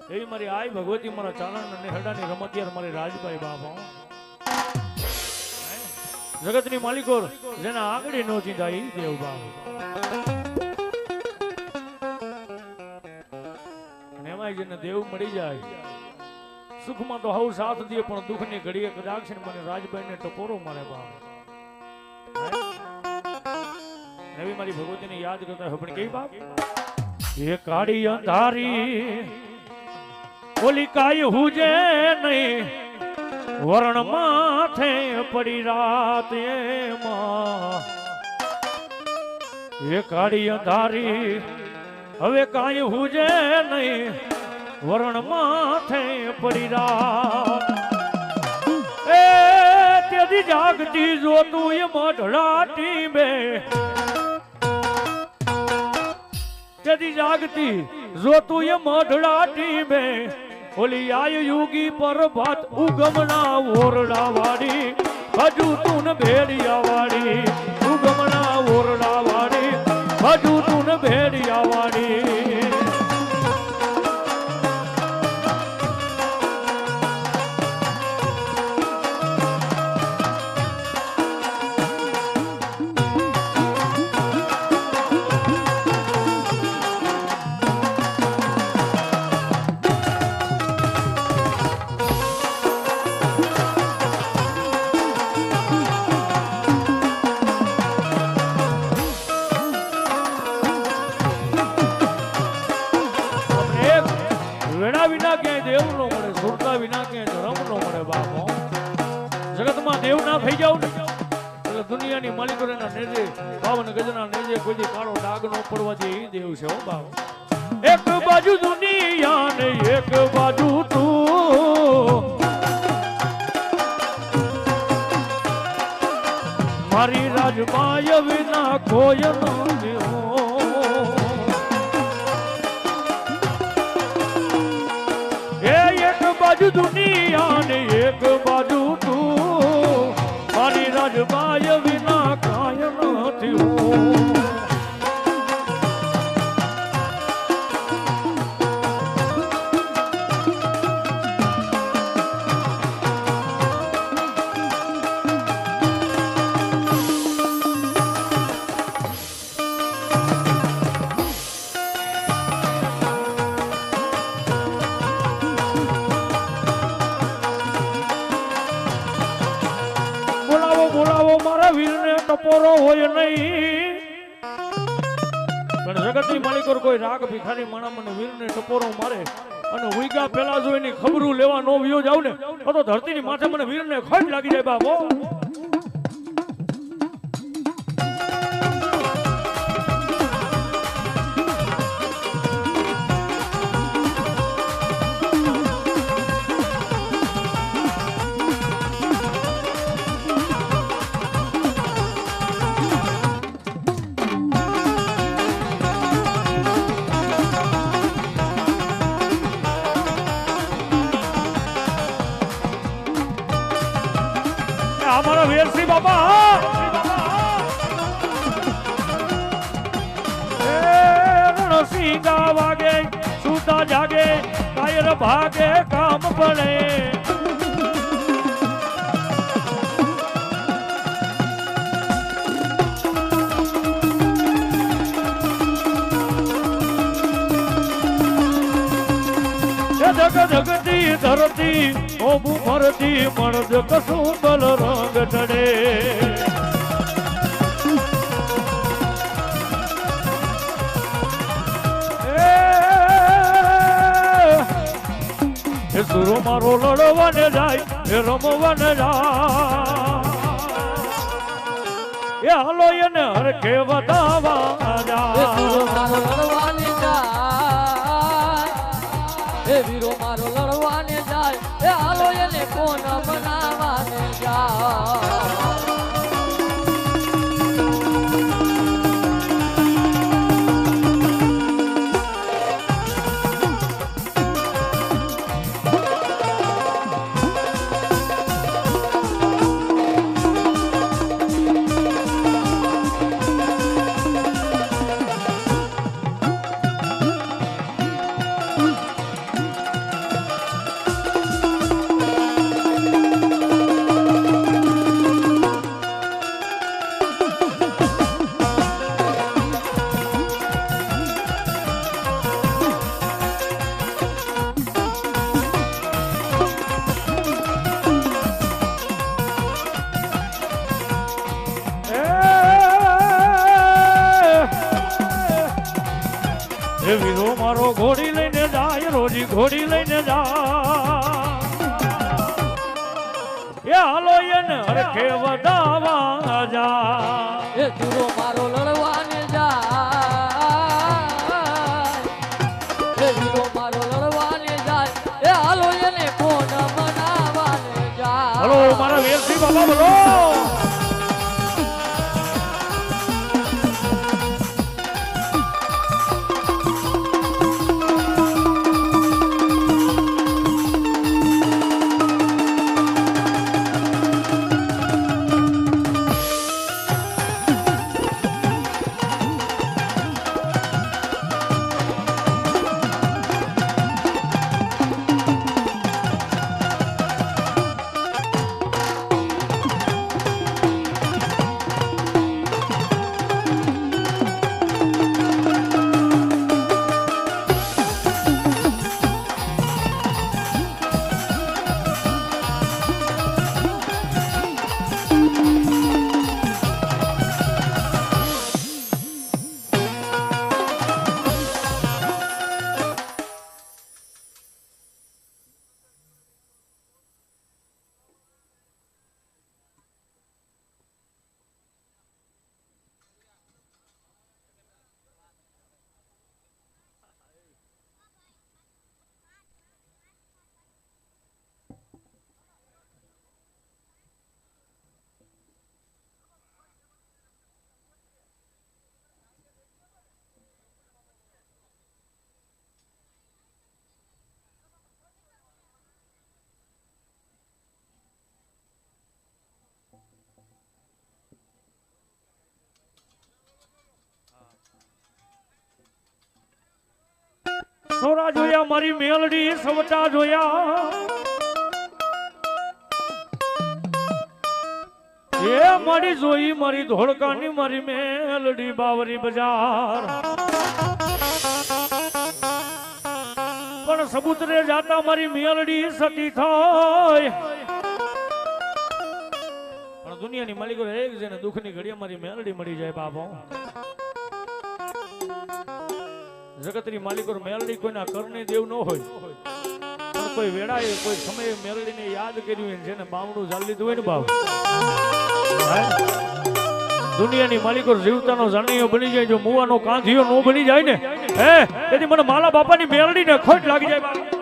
એવી મારી આઈ ભગવતી મારા ચાલણ નેહડાની રમતિયાર મારી રાજબાઈ બાપા જગતની માલિકો જેના આગળ નો ચિંતા ઈ દેવ બાપ અને એમાં જેને દેવ મળી જાય સુખમાં તો હાવ સાથ દે પણ દુઃખની ઘડીએ કદાચ છે મને રાજબાઈને ટકોરો મારે બાપ નવી મારી ભગવતીને યાદ કરતા હોય પણ કેવી બાપ એ કાળી અંધારી ઓલી કાય હુજે નહીં વરણ માથે પડી રાત એમાં એ કાળી અંધારી હવે કાય હુજે નહીં વરણ માથે પડી રાત એ તેથી જાગતી જોતું એ મઢડાટી બે તેથી જાગતી જોતું એ મઢડાટી બે ઓલી આય યુગી પર ભાત ઉગમના ઓરડા વાળી હજુ તું ભેડિયા વાળી ઉગમના ઓરડા વાળી હજુ તું ભેડિયા વાળી વિના ક્યાંય દેવ નો મળે સુરતા વિના ક્યાંય ધર્મ નો મળે બાપો જગતમાં દેવ ના થઈ જાવ ને એટલે દુનિયાની માલિકો ના નેજે બાવન ગજના નેજે કોઈ કાળો ડાઘ નો પડવા દે એ દેવ છે હો બાપ એક બાજુ દુનિયા ને એક બાજુ તું મારી રાજમાય વિના કોઈ ન દેવ બાજુ દુનિયા ને એક બાજુ તું મારી રાજમાય વિના કાય નથી બોલાવો મારા વીરને ટપોરો હોય નહીં જગતની માલિકો કોઈ રાગ ભિખારી માણા મને વીરને ટપોરો મારે અને ઉઈગા પેલા જો એની ખબરું લેવા નો વિયો જાવ ને તો ધરતીની માથે મને વીરને ખોટ લાગી જાય બાપો. અમારા વીરસિંહ બાપા રણસિંગા વાગે સુતા જાગે કાયર ભાગે કામ પડે. જગતી ધરતી ઓબું ફરતી મળદ કશું બલ રંગ ચડે. એ સુરો મારો લડવાને જાય એ રમવાને જાય એ હાલો એને હરખે વધાવા જાય. એ વીરો મારો લડવાને જાય એ હાલો એને કોણ બનાવવાને જાય. એ વીરો મારો ઘોડી લઈને જાય રોજી ઘોડી લઈને જાય એ હાલો એને હરખે વધાવા જાય. એ જુરો મારો લડવાને જાય એ વીરો મારો લડવાને જાય એ હાલો એને કોણ બનાવવાને જાય. હલો મારા વીરસિંહ બાબા બોલો. સોરા જોયા મારી મેલડી સવટા જોયા એ મારી જોઈ મારી ધોળકાની મારી મેલડી બાવરી બજાર પણ સબૂતરે જાતા મારી મેલડી સતી થાય પણ દુનિયાની માલિકો એક જેને દુઃખની ઘડીએ મારી મેલડી મળી જાય બાપો જગતની માલિકો મેલડી કોઈના કરની દેવ ન હોય પણ કોઈ વેળાએ કોઈ સમયે મેલડીને યાદ કર્યું હોય જેને બામણું જાળી લીધું હોય ને બાપ દુનિયાની માલિકો જીવતાનો જાણીયો બની જાય જો મુવાનો કાંધિયો નો બની જાય ને હે તેથી મને માલા બાપાની મેલડીને ખોટ લાગી જાય બાપ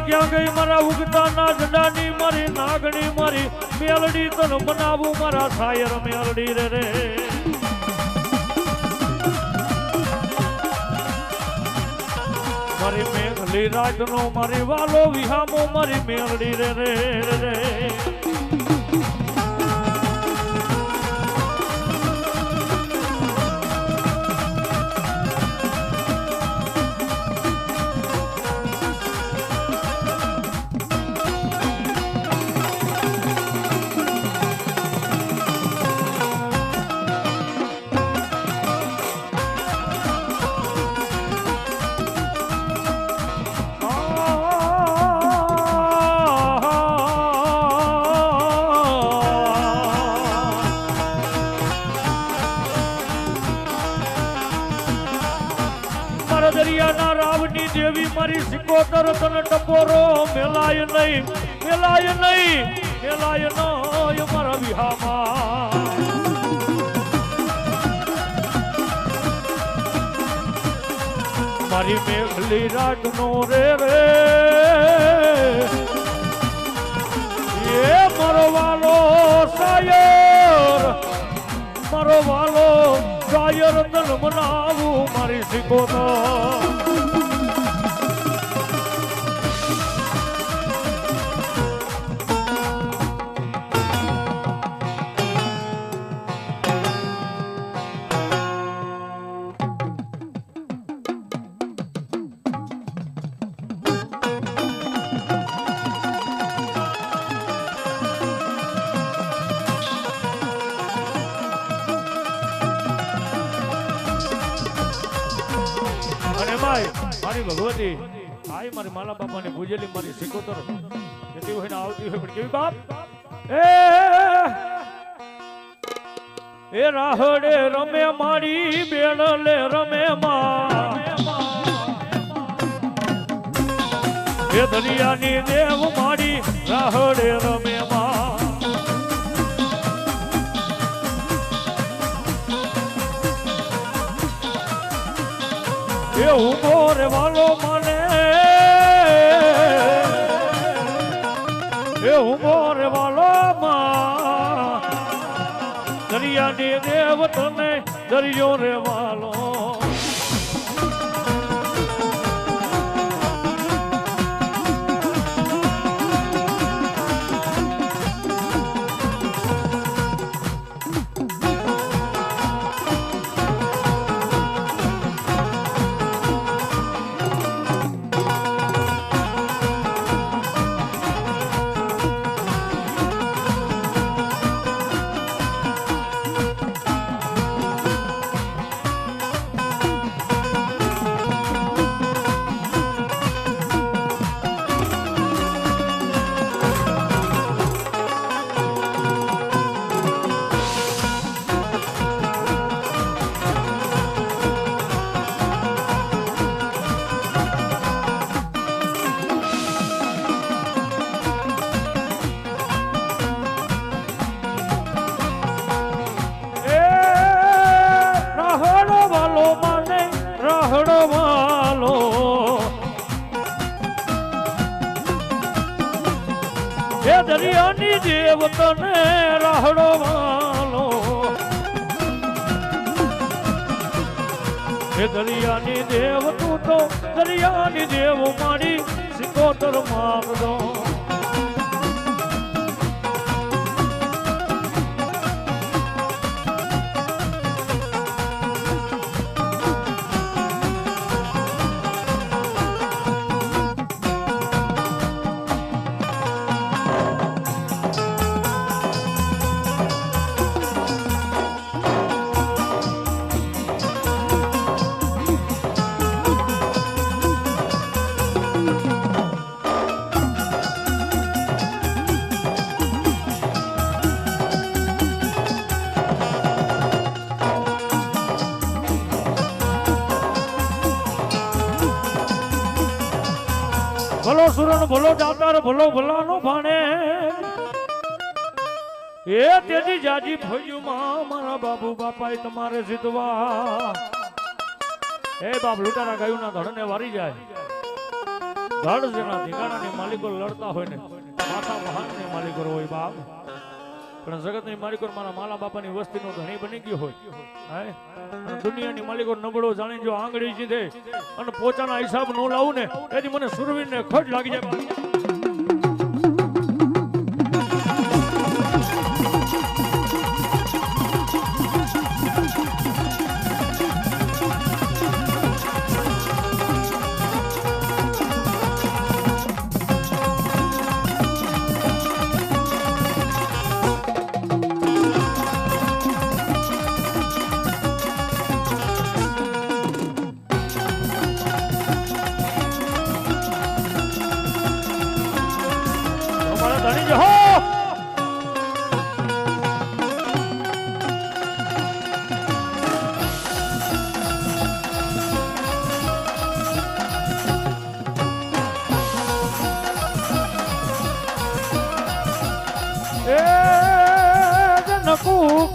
ક્યાં ગઈ મારા ઉગતાના જડાની મારી નાગણી મારી મેલડી તન બનાવું મારા સાયર મેલડી રે મારી મેઘલી રાજનો મારી વાલો વિહામો મારી મેલડી રે દરિયાના રાવની દેવી મારી સિકોતર તન ટપોરો મેલાય નહીં મારા વિહામાં મારી મેઘલી રાતનો રે એ મારો વાલો સાયર તન મનાવું મારી સિકોતર મારી ભગવતી આઈ મારી માલા બાપાને પૂજેલી મારી સિકોતર કેતી હોય ને આવતી હોય પણ કેવી બાપ એ રાહડે રમે મારી બેડલે રમે એ દરિયાની દેવ મારી રાહડે રમે એ ઉભો રે વાલો મને માં દરિયાની દેવ તને દરિયો રે વાલો દરિયાની દેવ તને રાહડો વાલો હે દરિયાની દેવ તું તો દરિયાની દેવ મારી સિકોતર માગદો ભલો સુરન ભલો દાતાર ભલો ભલાનો ભાણે એ તેજી જાજી ફોજમાં મારા બાબુ બાપાએ તમારે જીતવા એ બાપ લૂંટારા ગાયું ના ધડને વારી જાય ધડ જેના ધીગાણાની માલિકો લડતા હોય ને માતા મહાનની માલિકો હોય બાપ પણ જગતની માલિકો મારા માલા બાપાની વસ્તીનો ધણી બની ગયો હોય હે અને દુનિયાની માલિકો નબળો જાણી જો આંગળી જીધે અને પોતાના હિસાબ નો લાવું ને એથી મને સુરવીરને ખોટ લાગી જાય ધણી જ હો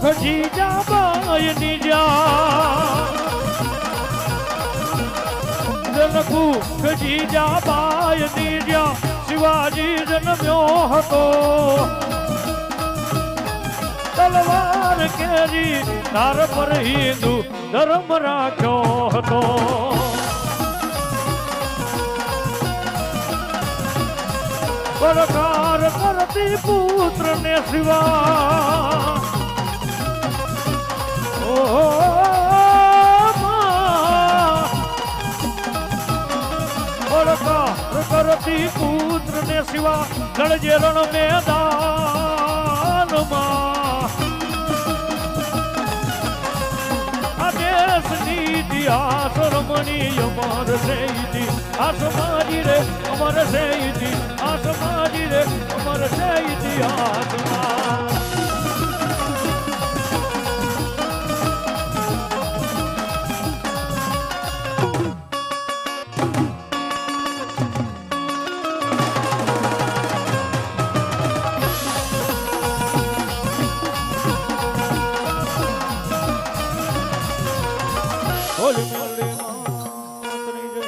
ખજી જા બાય નીજા જનકુ ખજી જા બાય નીજા શિવાજી જન્મ્યો હતો તલવાર કેરી તાર પર હિન્દુ ધર્મ રાખ્યો હતો બળકાર કરતી પુત્ર ને શિવા કરતી પુત્ર ને શિવા લડજે રણ મેદાનમાં આ દેશની ઇતિહાસ રમણીય અમર છે ઇતિહાસ મારી રે અમર છે ઇતિહાસ મારી રે અમર છે ઇતિહાસમાં હોલી મોલી માતની જય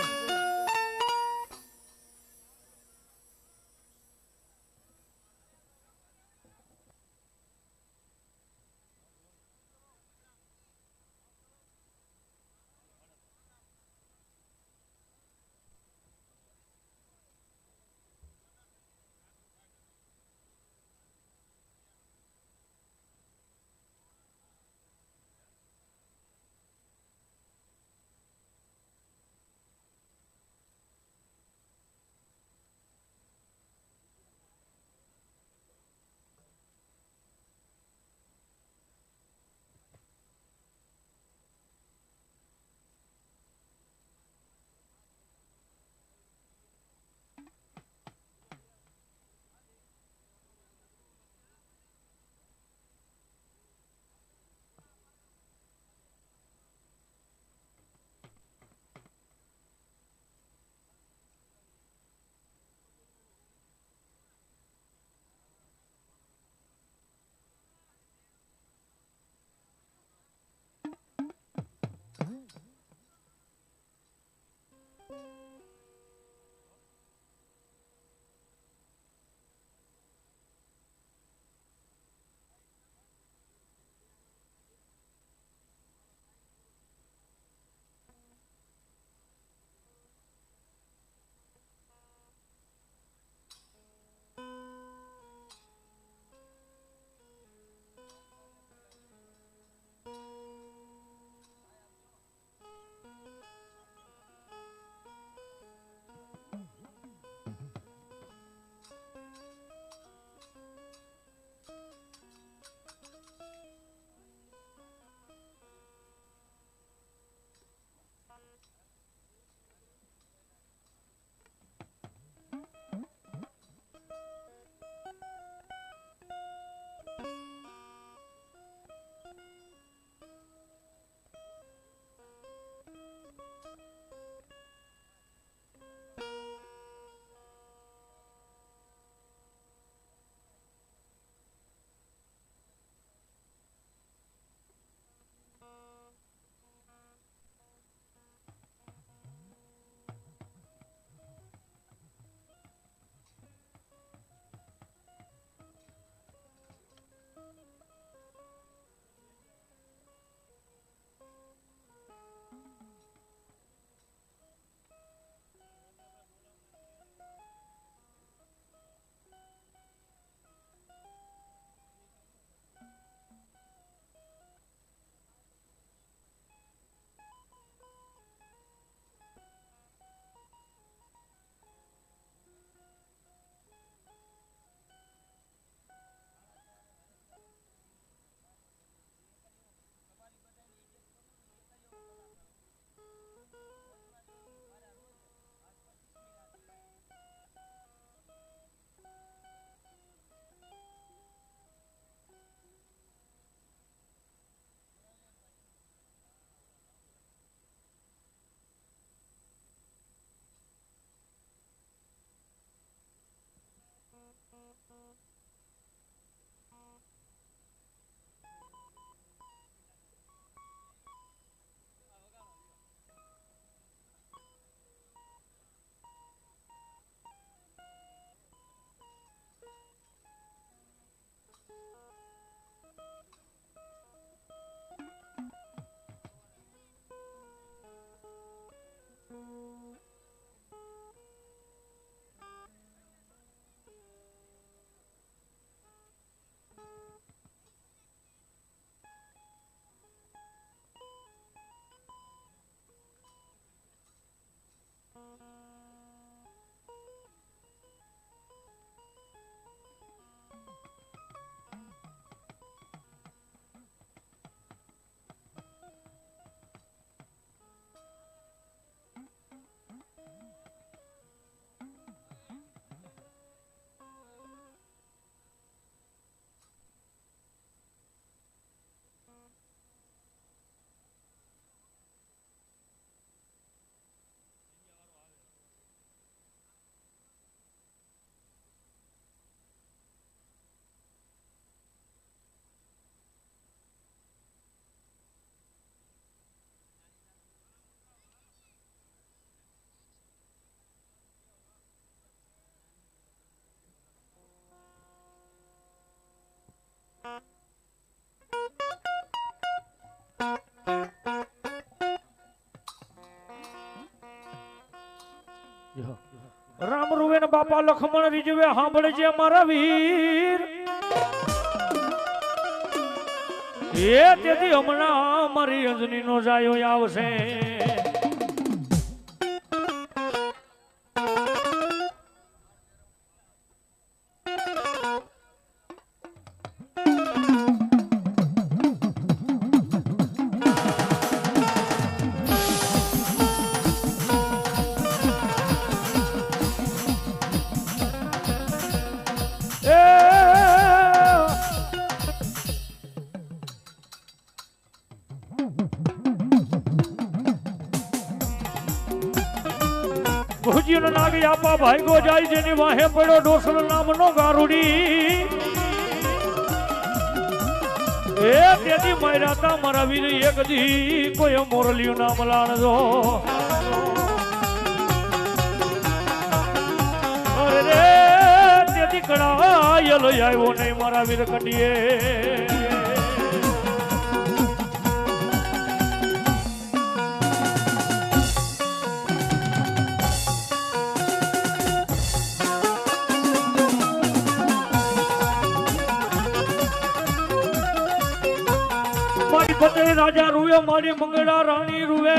રામ રૂવે ને બાપા લખમણ રીજવે સાંભળે છે મારા વીર એ તેથી હમણાં મારી અંજની નો જાયો આવશે ભુજીનો નાગી આપા ભાઈગો જાય જેની વાહે પડ્યો ડોસલ નામનો ગારુડી એ તેથી માર્યા તા મારા વીર એક દી કોઈ મોરલિયું નામ લાણજો અરે તેથી કડાયલો આવ્યો નહીં મારા વીર કડીએ ફતે રાજા રૂવે મારી મંગળા રાણી રૂવે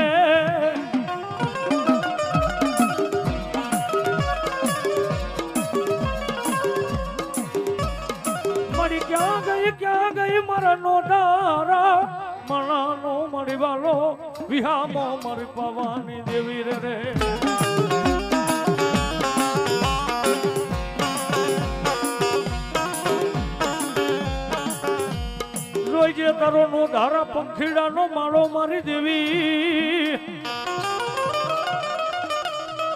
મારી ક્યાં ગઈ મારા નોટારા મણાનો મારી વાલો વિહામો મારી પવાની દેવી રે જે તારો નો ધારા પંખીડા નો માળો મારી દેવી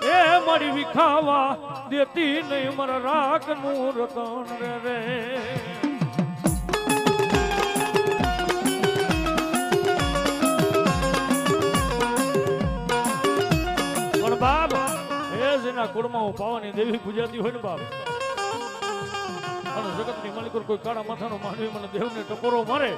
એ મારી વિખાવા દેતી નહીં મારા રાગ નું રતન રે પણ બાપ એ જેના કુળમાં પાવાની દેવી પૂજાતી હોય ને બાપ અને જગતની માલિક કોઈ કાળા માથાનો માનવી મને દેવને ટકોરો મારે